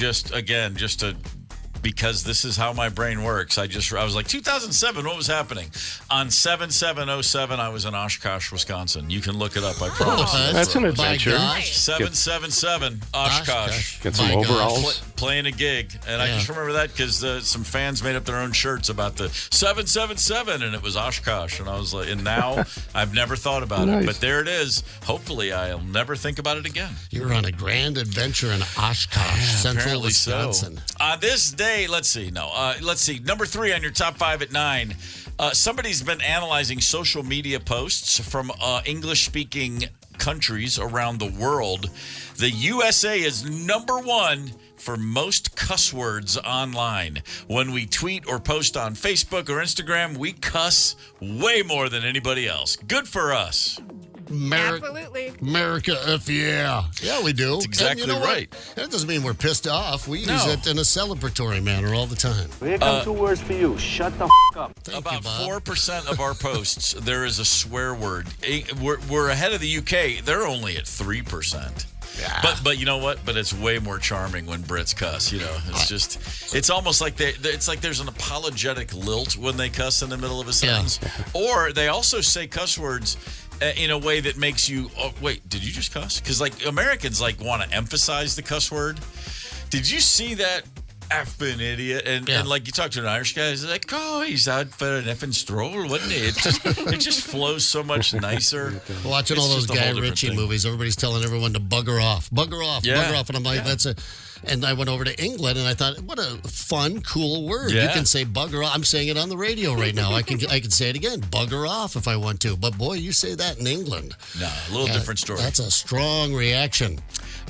because this is how my brain works. I was like, 2007, what was happening? On 7707, I was in Oshkosh, Wisconsin. You can look it up, I promise. That's an adventure. 777 Oshkosh. Get some overalls. playing a gig. And I just remember that because some fans made up their own shirts about the 777, and it was Oshkosh. And I was like, and now I've never thought about it. But there it is. Hopefully, I'll never think about it again. You're on a grand adventure in Oshkosh, Central Wisconsin. So. This day, let's see. Number 3 on your top 5 at 9. Somebody's been analyzing social media posts from English-speaking countries around the world. The USA is number 1 for most cuss words online. When we tweet or post on Facebook or Instagram, we cuss way more than anybody else. Good for us. Absolutely. America, yeah. Yeah, we do. That's exactly right. That doesn't mean we're pissed off. We use it in a celebratory manner all the time. Here come 2 words for you. Shut the up. About 4% of our posts, there is a swear word. We're ahead of the UK. They're only at 3%. Yeah. But you know what? But it's way more charming when Brits cuss. You know, it's almost like it's like there's an apologetic lilt when they cuss in the middle of a sentence. Or they also say cuss words in a way that makes you, oh, wait, did you just cuss? Because like Americans want to emphasize the cuss word. Did you see that? Effing idiot. And like you talk to an Irish guy, he's like, oh, he's out for an effing stroll, wasn't he? It just flows so much nicer. Watching all those Guy Ritchie movies, everybody's telling everyone to bugger off. Bugger off, bugger off. And I'm like, that's a... And I went over to England, and I thought, what a fun, cool word. You can say bugger off. I'm saying it on the radio right now. I can say it again, bugger off if I want to. But, boy, you say that in England. No, a little different story. That's a strong reaction.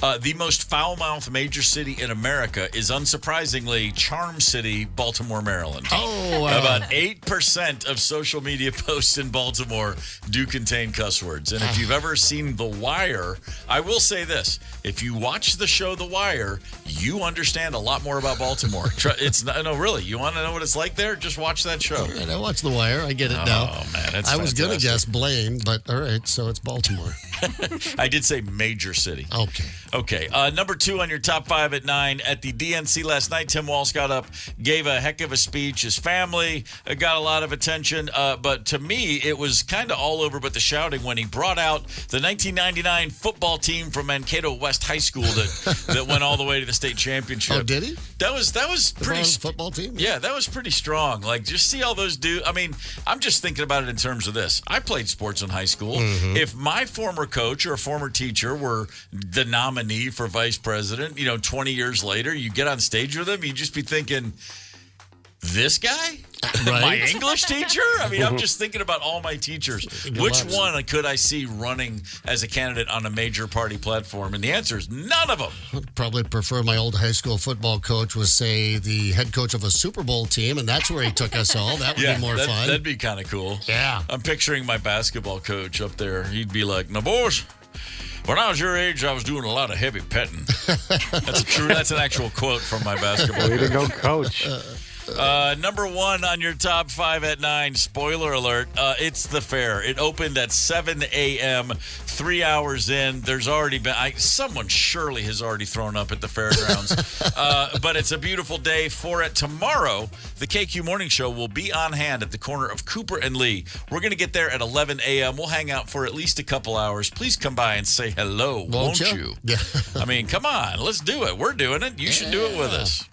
The most foul-mouthed major city in America is, unsurprisingly, Charm City, Baltimore, Maryland. Oh, About 8% of social media posts in Baltimore do contain cuss words. And if you've ever seen The Wire, I will say this. If you watch the show The Wire, you understand a lot more about Baltimore. No, really. You want to know what it's like there? Just watch that show. All right, I watch The Wire. I get it now. Oh, man, it's I was going to guess Blaine, but all right, so it's Baltimore. I did say major city. Okay. Number 2 on your top 5 at 9. At the DNC last night, Tim Walz got up, gave a heck of a speech. His family got a lot of attention. But to me, it was kind of all over but the shouting when he brought out the 1999 football team from Mankato West High School that went all the way to the state championship. Oh, did he? That was pretty... football team? Yeah, that was pretty strong. Like, just see all those dudes. I mean, I'm just thinking about it in terms of this. I played sports in high school. Mm-hmm. If my former coach or a former teacher were the nominee for vice president, 20 years later, you get on stage with him, you'd just be thinking, this guy? Right? My English teacher? I mean, I'm just thinking about all my teachers. Which one could I see running as a candidate on a major party platform? And the answer is none of them. I'd probably prefer my old high school football coach was, say, the head coach of a Super Bowl team, and that's where he took us all. That would be more fun. That'd be kind of cool. Yeah. I'm picturing my basketball coach up there. He'd be like, now, boys, when I was your age, I was doing a lot of heavy petting. That's an actual quote from my basketball coach. Way to go, coach. Number 1 on your top 5 at 9. Spoiler alert. It's the fair. It opened at 7 a.m. 3 hours in. There's already been... someone surely has already thrown up at the fairgrounds. But it's a beautiful day for it. Tomorrow, the KQ Morning Show will be on hand at the corner of Cooper and Lee. We're going to get there at 11 a.m. We'll hang out for at least a couple hours. Please come by and say hello, won't you? Yeah. I mean, come on. Let's do it. We're doing it. You should do it with us.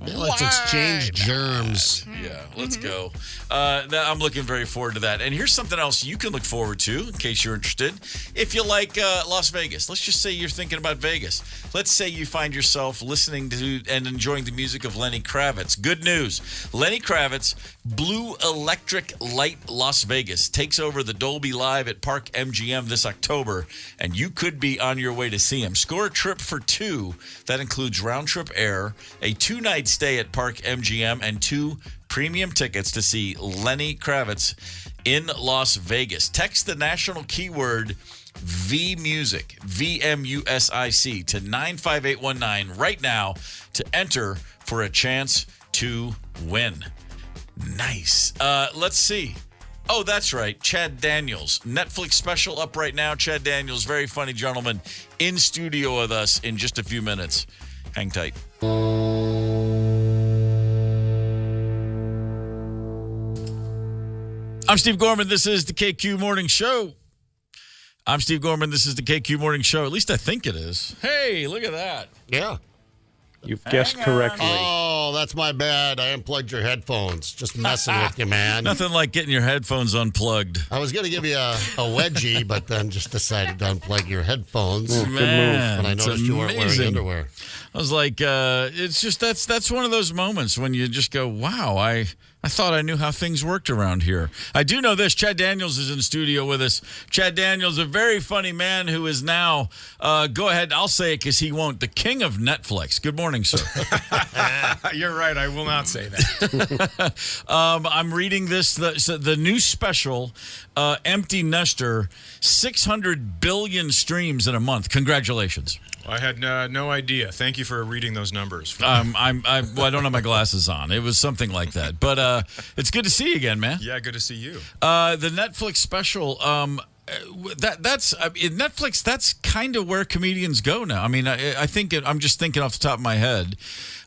Yeah, let's exchange germs. Yeah, let's go. I'm looking very forward to that. And here's something else you can look forward to, in case you're interested. If you like Las Vegas, let's just say you're thinking about Vegas. Let's say you find yourself listening to and enjoying the music of Lenny Kravitz. Good news. Lenny Kravitz, Blue Electric Light Las Vegas, takes over the Dolby Live at Park MGM this October, and you could be on your way to see him. Score a trip for 2. That includes round-trip air, a 2-night stay at Park MGM, and 2 premium tickets to see Lenny Kravitz in Las Vegas. Text the national keyword VMusic, VMUSIC, to 95819 right now to enter for a chance to win. Nice. Let's see. Oh, that's right. Chad Daniels. Netflix special up right now. Chad Daniels, very funny gentleman, in studio with us in just a few minutes. Hang tight. I'm Steve Gorman. This is the KQ Morning Show. I'm Steve Gorman. This is the KQ Morning Show. At least I think it is. Hey, look at that. Yeah. You've guessed correctly. Oh, that's my bad. I unplugged your headphones. Just messing with you, man. Nothing like getting your headphones unplugged. I was going to give you a wedgie, but then just decided to unplug your headphones. Oh, man, and I noticed you weren't wearing underwear. I was like, it's just that's one of those moments when you just go, wow, I thought I knew how things worked around here. I do know this. Chad Daniels is in the studio with us. Chad Daniels, a very funny man who is now, go ahead, I'll say it because he won't, the king of Netflix. Good morning, sir. You're right. I will not say that. I'm reading this, the new special, Empty Nester, 600 billion streams in a month. Congratulations. I had no idea. Thank you for reading those numbers. I don't have my glasses on. It was something like that. But it's good to see you again, man. Yeah, good to see you. The Netflix special, that's Netflix. That's kind of where comedians go now. I mean, I think I'm just thinking off the top of my head.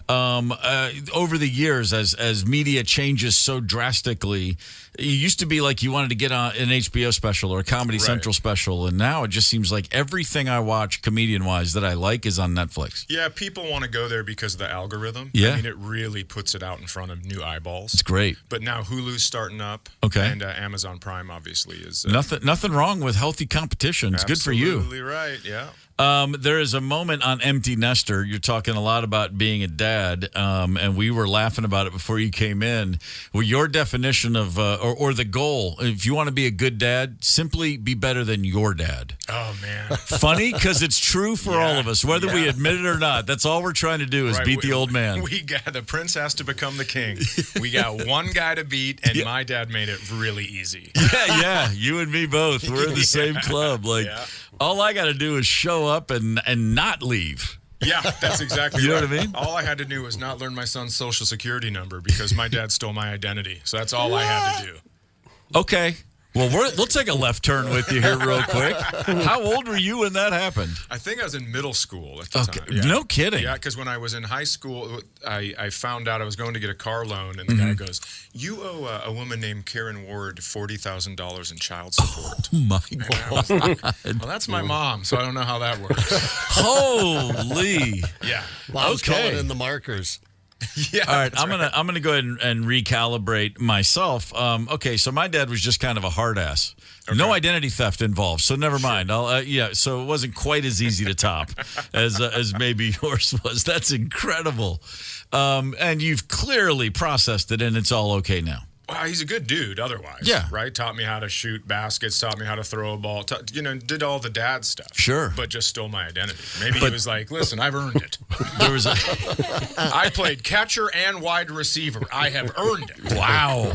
Over the years, as media changes so drastically, it used to be like you wanted to get on an HBO special or a Comedy Central special, and now it just seems like everything I watch comedian-wise that I like is on Netflix. Yeah, people want to go there because of the algorithm. Yeah. I mean, it really puts it out in front of new eyeballs. It's great. But now Hulu's starting up. Okay. And Amazon Prime, obviously, is... Nothing wrong with healthy competition. It's good for you. Absolutely right, yeah. There is a moment on Empty Nester. You're talking a lot about being a dad, and we were laughing about it before you came in. Well, your definition of, or the goal, if you want to be a good dad, simply be better than your dad. Oh, man. Funny, because it's true for all of us, whether we admit it or not. That's all we're trying to do is beat the old man. The prince has to become the king. We got one guy to beat, and my dad made it really easy. Yeah, you and me both. We're in the same club. Like, all I got to do is show up and not leave. Yeah, that's exactly you right. know what I mean? All I had to do was not learn my son's social security number because my dad stole my identity. So that's all I had to do. Okay. Well, we'll take a left turn with you here real quick. How old were you when that happened? I think I was in middle school at the time. Yeah. No kidding. Yeah, because when I was in high school, I found out I was going to get a car loan, and the guy goes, "You owe a woman named Karen Ward $40,000 in child support." Oh, my God. Like, well, that's my mom, so I don't know how that works. Holy. Yeah. Mom's calling in the markers. Yeah. All right, I'm gonna go ahead and recalibrate myself. Okay, so my dad was just kind of a hard ass. Okay. No identity theft involved, so never mind. So it wasn't quite as easy to top as maybe yours was. That's incredible, and you've clearly processed it, and it's all okay now. Well, he's a good dude otherwise. Yeah. Right? Taught me how to shoot baskets, taught me how to throw a ball, did all the dad stuff. Sure. But just stole my identity. Maybe he was like, listen, I've earned it. I played catcher and wide receiver. I have earned it. Wow.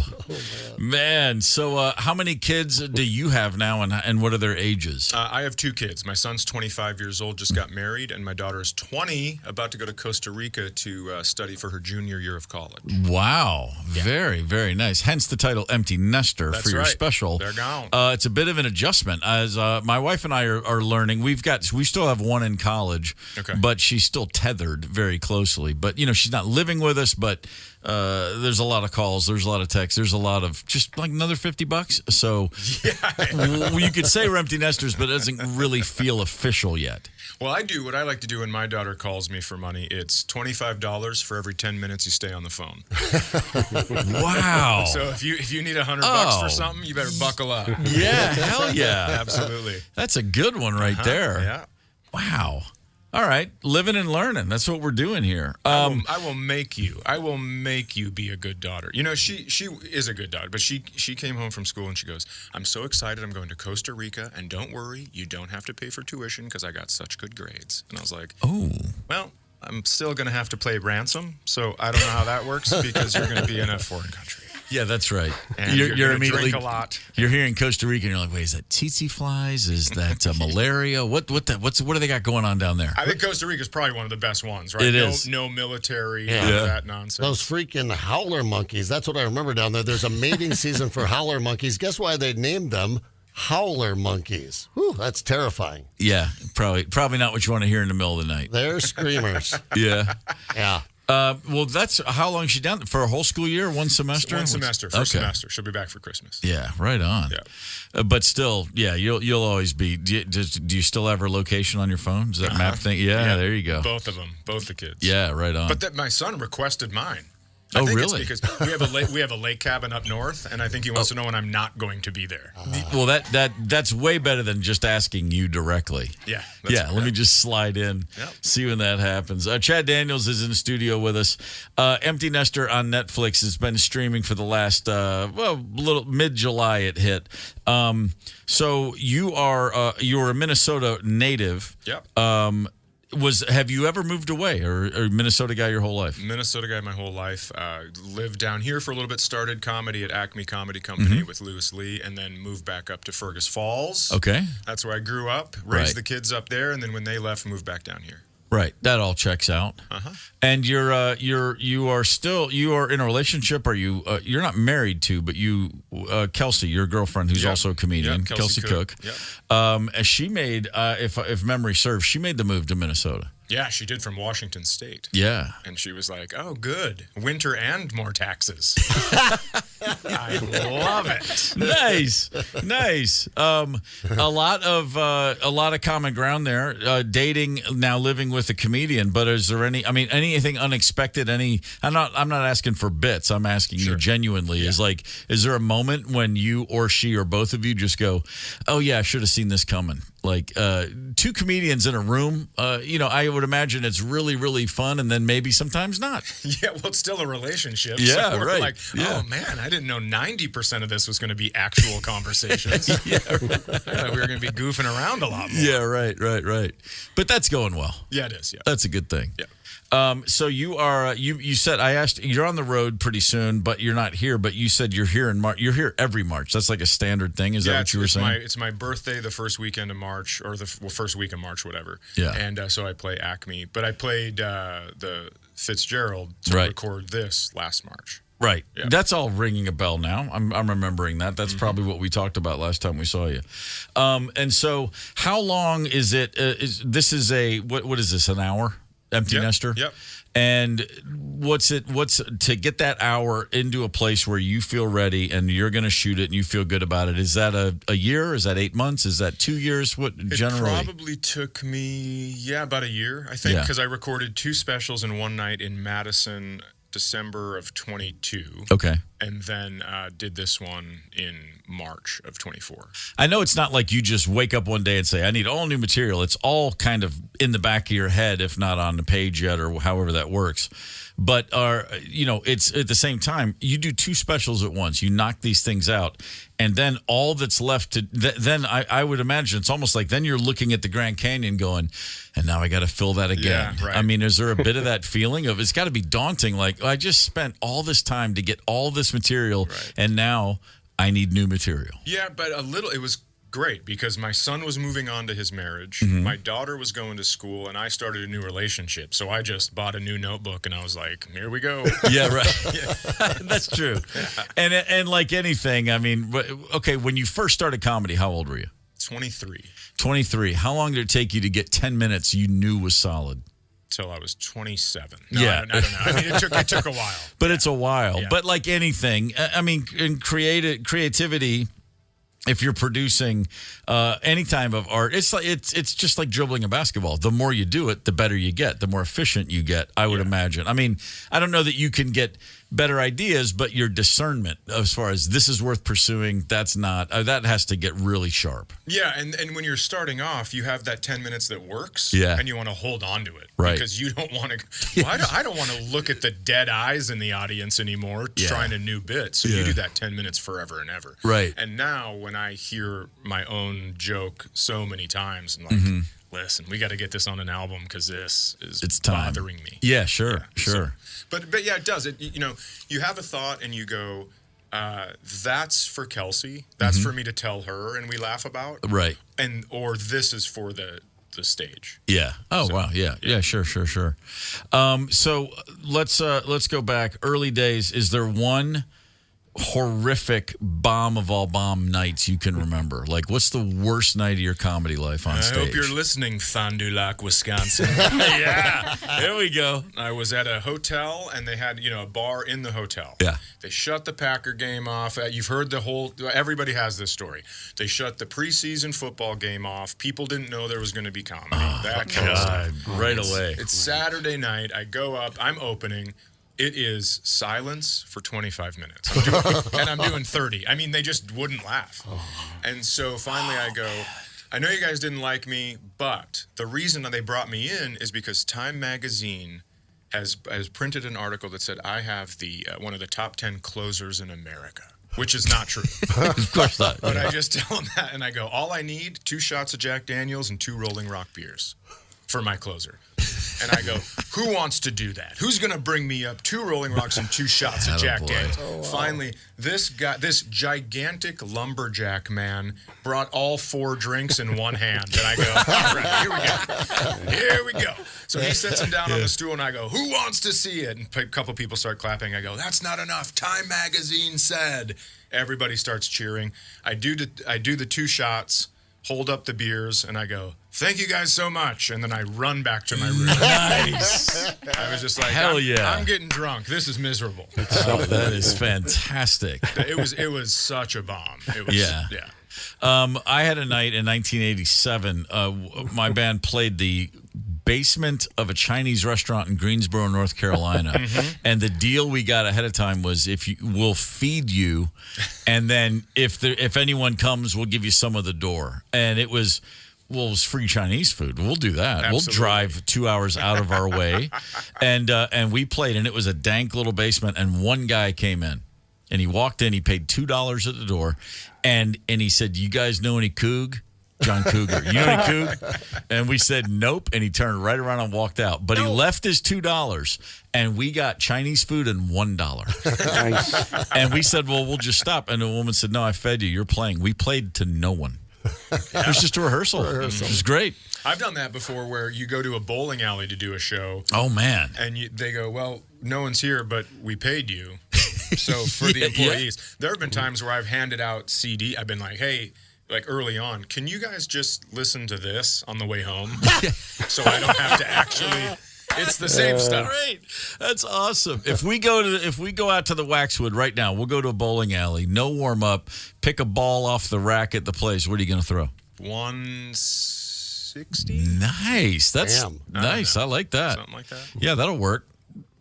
Man, so how many kids do you have now, and what are their ages? I have 2 kids. My son's 25 years old, just got married, and my daughter is 20, about to go to Costa Rica to study for her junior year of college. Wow. Yeah. Very, very nice. Hence the title Empty Nester. That's for your right. special. They're gone. It's a bit of an adjustment. As my wife and I are learning, we still have one in college, but she's still tethered very closely. But, she's not living with us, but there's a lot of calls, there's a lot of texts, there's a lot of just like another $50. So you could say we're empty nesters, but it doesn't really feel official yet. Well, I do what I like to do when my daughter calls me for money. It's $25 for every 10 minutes you stay on the phone. Wow. So if you need $100 for something, you better buckle up. Yeah, hell yeah. Absolutely. That's a good one right there. Yeah. Wow. All right, living and learning. That's what we're doing here. I will make you. I will make you be a good daughter. She is a good daughter, but she came home from school and she goes, "I'm so excited. I'm going to Costa Rica, and don't worry, you don't have to pay for tuition because I got such good grades." And I was like, "Oh, well, I'm still going to have to pay ransom, so I don't know how that works because you're going to be in a foreign country." Yeah, that's right. And you're immediately drink a lot. You're hearing Costa Rica, and you're like, "Wait, is that tsetse flies? Is that malaria? What do they got going on down there?" I think Costa Rica is probably one of the best ones, right? It is. No military, none of that nonsense. Those freaking howler monkeys. That's what I remember down there. There's a mating season for howler monkeys. Guess why they named them howler monkeys? Whew, that's terrifying. Yeah, probably not what you want to hear in the middle of the night. They're screamers. Yeah. Yeah. Well, that's how long is she down for a whole school year? One semester? One semester, first semester. She'll be back for Christmas. Yeah, right on. Yeah. But still, yeah, you'll always be. Do you still have her location on your phone? Is that map thing? Yeah, there you go. Both of them, both the kids. Yeah, right on. But my son requested mine. Oh, I think really? It's because we have a lake cabin up north, and I think he wants to know when I'm not going to be there. Well, that's way better than just asking you directly. Yeah. Let me just slide in, see when that happens. Chad Daniels is in the studio with us. Empty Nester on Netflix has been streaming for the last, little mid-July it hit. So you're a Minnesota native. Yep. Have you ever moved away or Minnesota guy your whole life? Minnesota guy my whole life. Lived down here for a little bit, started comedy at Acme Comedy Company with Lewis Lee, and then moved back up to Fergus Falls. Okay. That's where I grew up, raised the kids up there, and then when they left, moved back down here. Right. That all checks out. Uh-huh. And you are in a relationship. Are you? You're not married to, but Kelsey, your girlfriend, who's also a comedian, Kelsey Cook. Yep. She made, if memory serves, she made the move to Minnesota. Yeah, she did, from Washington State. Yeah. And she was like, "Oh, good, winter and more taxes." I love it. Nice. A lot of common ground there. Dating now, living with a comedian. But is there anything unexpected? I'm not asking for bits. I'm asking you genuinely. Is there a moment when you or she or both of you just go, "Oh yeah, I should have seen this coming"? Like two comedians in a room. I would imagine it's really, really fun, and then maybe sometimes not. Yeah, well, it's still a relationship. Yeah, so we're right. Like, oh man, I didn't know 90% of this was going to be actual conversations. Yeah, we were going to be goofing around a lot more. Yeah, right. But that's going well. Yeah, it is. Yeah, that's a good thing. Yeah. So you are you said, I asked, you're on the road pretty soon, but you're not here. But you said you're here in March. You're here every March. That's like a standard thing. Is that what you were saying? It's my birthday the first weekend of March, or the first week of March, whatever. Yeah. And so I play Acme, but I played the Fitzgerald to record this last March. Right. Yeah. That's all ringing a bell now. I'm remembering that. That's probably what we talked about last time we saw you. And so how long is it? What is this, an hour? Empty Nester? Yep. And what's to get that hour into a place where you feel ready and you're going to shoot it and you feel good about it? Is that a year? Is that 8 months? Is that 2 years? What generally? It probably took me, about a year, I think, because I recorded 2 specials in one night in Madison, December of 22. Okay. And then did this one in March of 24. I know it's not like you just wake up one day and say, I need all new material. It's all kind of in the back of your head, if not on the page yet, or however that works. But it's at the same time, you do 2 specials at once. You knock these things out. And then all that's left to then I would imagine it's almost like then you're looking at the Grand Canyon going, and now I got to fill that again. Yeah, right. I mean, is there a bit of that feeling of it's got to be daunting? Like, I just spent all this time to get all this material, and now I need new material. Yeah, but it was great because my son was moving on to his marriage. Mm-hmm. My daughter was going to school, and I started a new relationship. So I just bought a new notebook, and I was like, here we go. Yeah, right. That's true. Yeah. And like anything, I mean, okay, when you first started comedy, how old were you? 23. 23. How long did it take you to get 10 minutes you knew was solid? Till I was 27. No, Yeah. I don't know. I mean, it took a while. But it's a while. Yeah. But like anything, I mean, in creativity, if you're producing any type of art, it's just like dribbling a basketball. The more you do it, the better you get. The more efficient you get, I would imagine. I mean, I don't know that you can get better ideas, but your discernment as far as this is worth pursuing, that's not, that has to get really sharp. Yeah, and when you're starting off, you have that 10 minutes that works, Yeah. and you want to hold on to it. Right. Because you don't want to, I don't want to look at the dead eyes in the audience anymore trying a new bit. So you do that 10 minutes forever and ever. Right. And now when I hear my own joke so many times, I'm like, listen, we got to get this on an album because this is bothering me. Yeah, sure. But yeah, it does. You have a thought and you go, that's for Kelsey. That's for me to tell her and we laugh about. Right. Or this is for the stage. Yeah. Oh, wow. Yeah. Sure. So let's go back early days. Is there one horrific bomb of all bomb nights you can remember? Like, what's the worst night of your comedy life on stage? I hope you're listening, Fond du Lac, Wisconsin. Yeah, there we go. I was at a hotel, and they had, a bar in the hotel. Yeah. They shut the Packer game off. You've heard everybody has this story. They shut the preseason football game off. People didn't know there was going to be comedy. That kind of stuff. Right away. It's Saturday night. I go up. I'm opening. It is silence for 25 minutes. I'm doing 30. I mean, they just wouldn't laugh. And so finally I go, I know you guys didn't like me, but the reason that they brought me in is because Time Magazine has printed an article that said I have the one of the top 10 closers in America, which is not true. Of course not. But I just tell them that, and I go, all I need, 2 shots of Jack Daniels and 2 Rolling Rock beers for my closer. And I go, who wants to do that? Who's going to bring me up 2 Rolling Rocks and 2 shots of Jack Daniels? Finally, this gigantic lumberjack man brought all 4 drinks in one hand. And I go, all right, here we go. So he sits him down on the stool, and I go, who wants to see it? And a couple people start clapping. I go, that's not enough. Time Magazine said. Everybody starts cheering. I do the 2 shots, hold up the beers, and I go, thank you guys so much. And then I run back to my room. Nice. I was just like, hell yeah. I'm getting drunk. This is miserable. That is fantastic. It was such a bomb. It was, yeah. I had a night in 1987. My band played the basement of a Chinese restaurant in Greensboro, North Carolina. And the deal we got ahead of time was we'll feed you, and then if anyone comes, we'll give you some of the door. And it was free Chinese food. We'll do that. Absolutely. We'll drive 2 hours out of our way. And we played, and it was a dank little basement, and one guy came in. And he walked in, he paid $2 at the door, and he said, you guys know any Coog? John Cougar. You know any Coog? And we said, nope. And he turned right around and walked out. But he left his $2, and we got Chinese food and $1. Nice. And we said, well, we'll just stop. And the woman said, no, I fed you. You're playing. We played to no one. It was just a rehearsal. It was great. I've done that before where you go to a bowling alley to do a show. Oh, man. And they go, well, no one's here, but we paid you. So for the employees, there have been times where I've handed out CD. I've been like, hey, like early on, can you guys just listen to this on the way home? So I don't have to actually. It's the same stuff. Great. That's awesome. If we go out to the Waxwood right now, we'll go to a bowling alley, no warm up, pick a ball off the rack at the place. What are you going to throw? 160. Nice. That's nice. I like that. Something like that. Yeah, that'll work.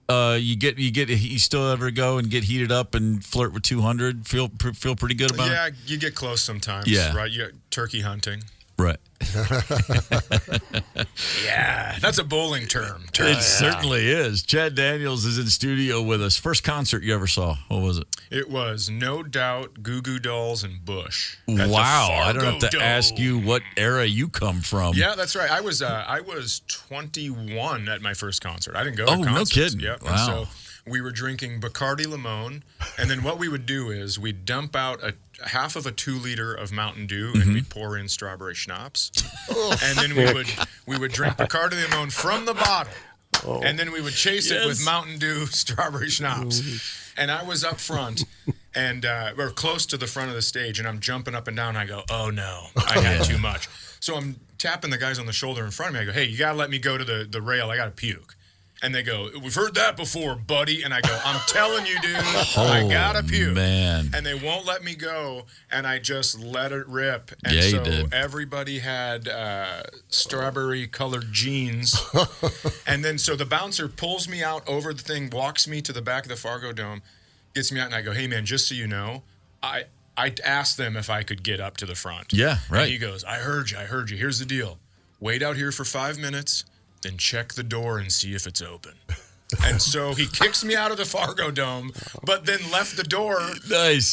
You still ever go and get heated up and flirt with 200? Feel pretty good about it? Yeah, you get close sometimes. Yeah. Right. You got turkey hunting. Right. Yeah, that's a bowling term. It certainly is. Chad Daniels is in studio with us. First concert you ever saw? What was it? It was No Doubt, Goo Goo Dolls, and Bush. Wow. I don't have to ask you what era you come from. Yeah, that's right. I was 21 at my first concert. I didn't go to concerts. concerts. No kidding. Yep. Wow. And so we were drinking Bacardi Limon, and then what we would do is we'd dump out a half of a 2-liter of Mountain Dew, and we'd pour in strawberry schnapps, and then we would drink Bacardi Limon from the bottle, and then we would chase it with Mountain Dew strawberry schnapps. And I was up front, and we're close to the front of the stage, and I'm jumping up and down. And I go, oh no, I had too much. So I'm tapping the guys on the shoulder in front of me. I go, hey, you gotta let me go to the rail. I gotta puke. And they go, we've heard that before, buddy. And I go, I'm telling you, dude, I gotta puke. Man. And they won't let me go, and I just let it rip. And Yeah, you so did. everybody had strawberry-colored jeans. And then so the bouncer pulls me out over the thing, walks me to the back of the Fargodome, gets me out, and I go, hey, man, just so you know, I asked them if I could get up to the front. Yeah, right. And he goes, I heard you. Here's the deal. Wait out here for 5 minutes. Then check the door and see if it's open. And so he kicks me out of the Fargodome, but then left the door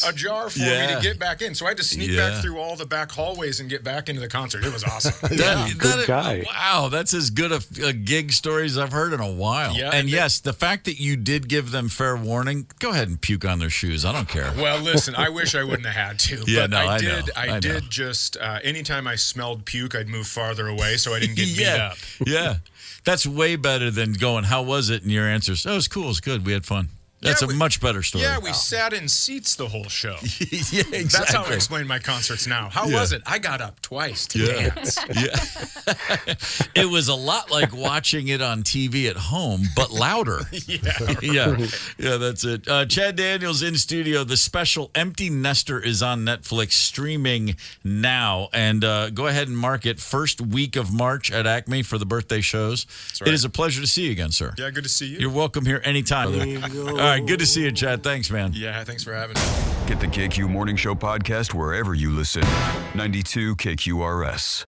ajar for me to get back in. So I had to sneak back through all the back hallways and get back into the concert. It was awesome. Good guy. Wow, that's as good a gig story as I've heard in a while. Yeah, and yes, the fact that you did give them fair warning, go ahead and puke on their shoes. I don't care. Well, listen, I wish I wouldn't have had to. Yeah, but no, I know. I did just, anytime I smelled puke, I'd move farther away so I didn't get beat up. Yeah. That's way better than going, how was it? And your answer is, oh, it was cool. It was good. We had fun. That's a much better story. Yeah, we sat in seats the whole show. Yeah, exactly. That's how I explain my concerts now. How was it? I got up twice to dance. It was a lot like watching it on TV at home, but louder. Yeah, that's it. Chad Daniels in studio. The special Empty Nester is on Netflix, streaming now. And go ahead and mark it first week of March at Acme for the birthday shows. right. It is a pleasure to see you again, sir. Yeah, good to see you. You're welcome here anytime. All right, good to see you, Chad. Thanks, man. Yeah, thanks for having me. Get the KQ Morning Show podcast wherever you listen. 92 KQRS.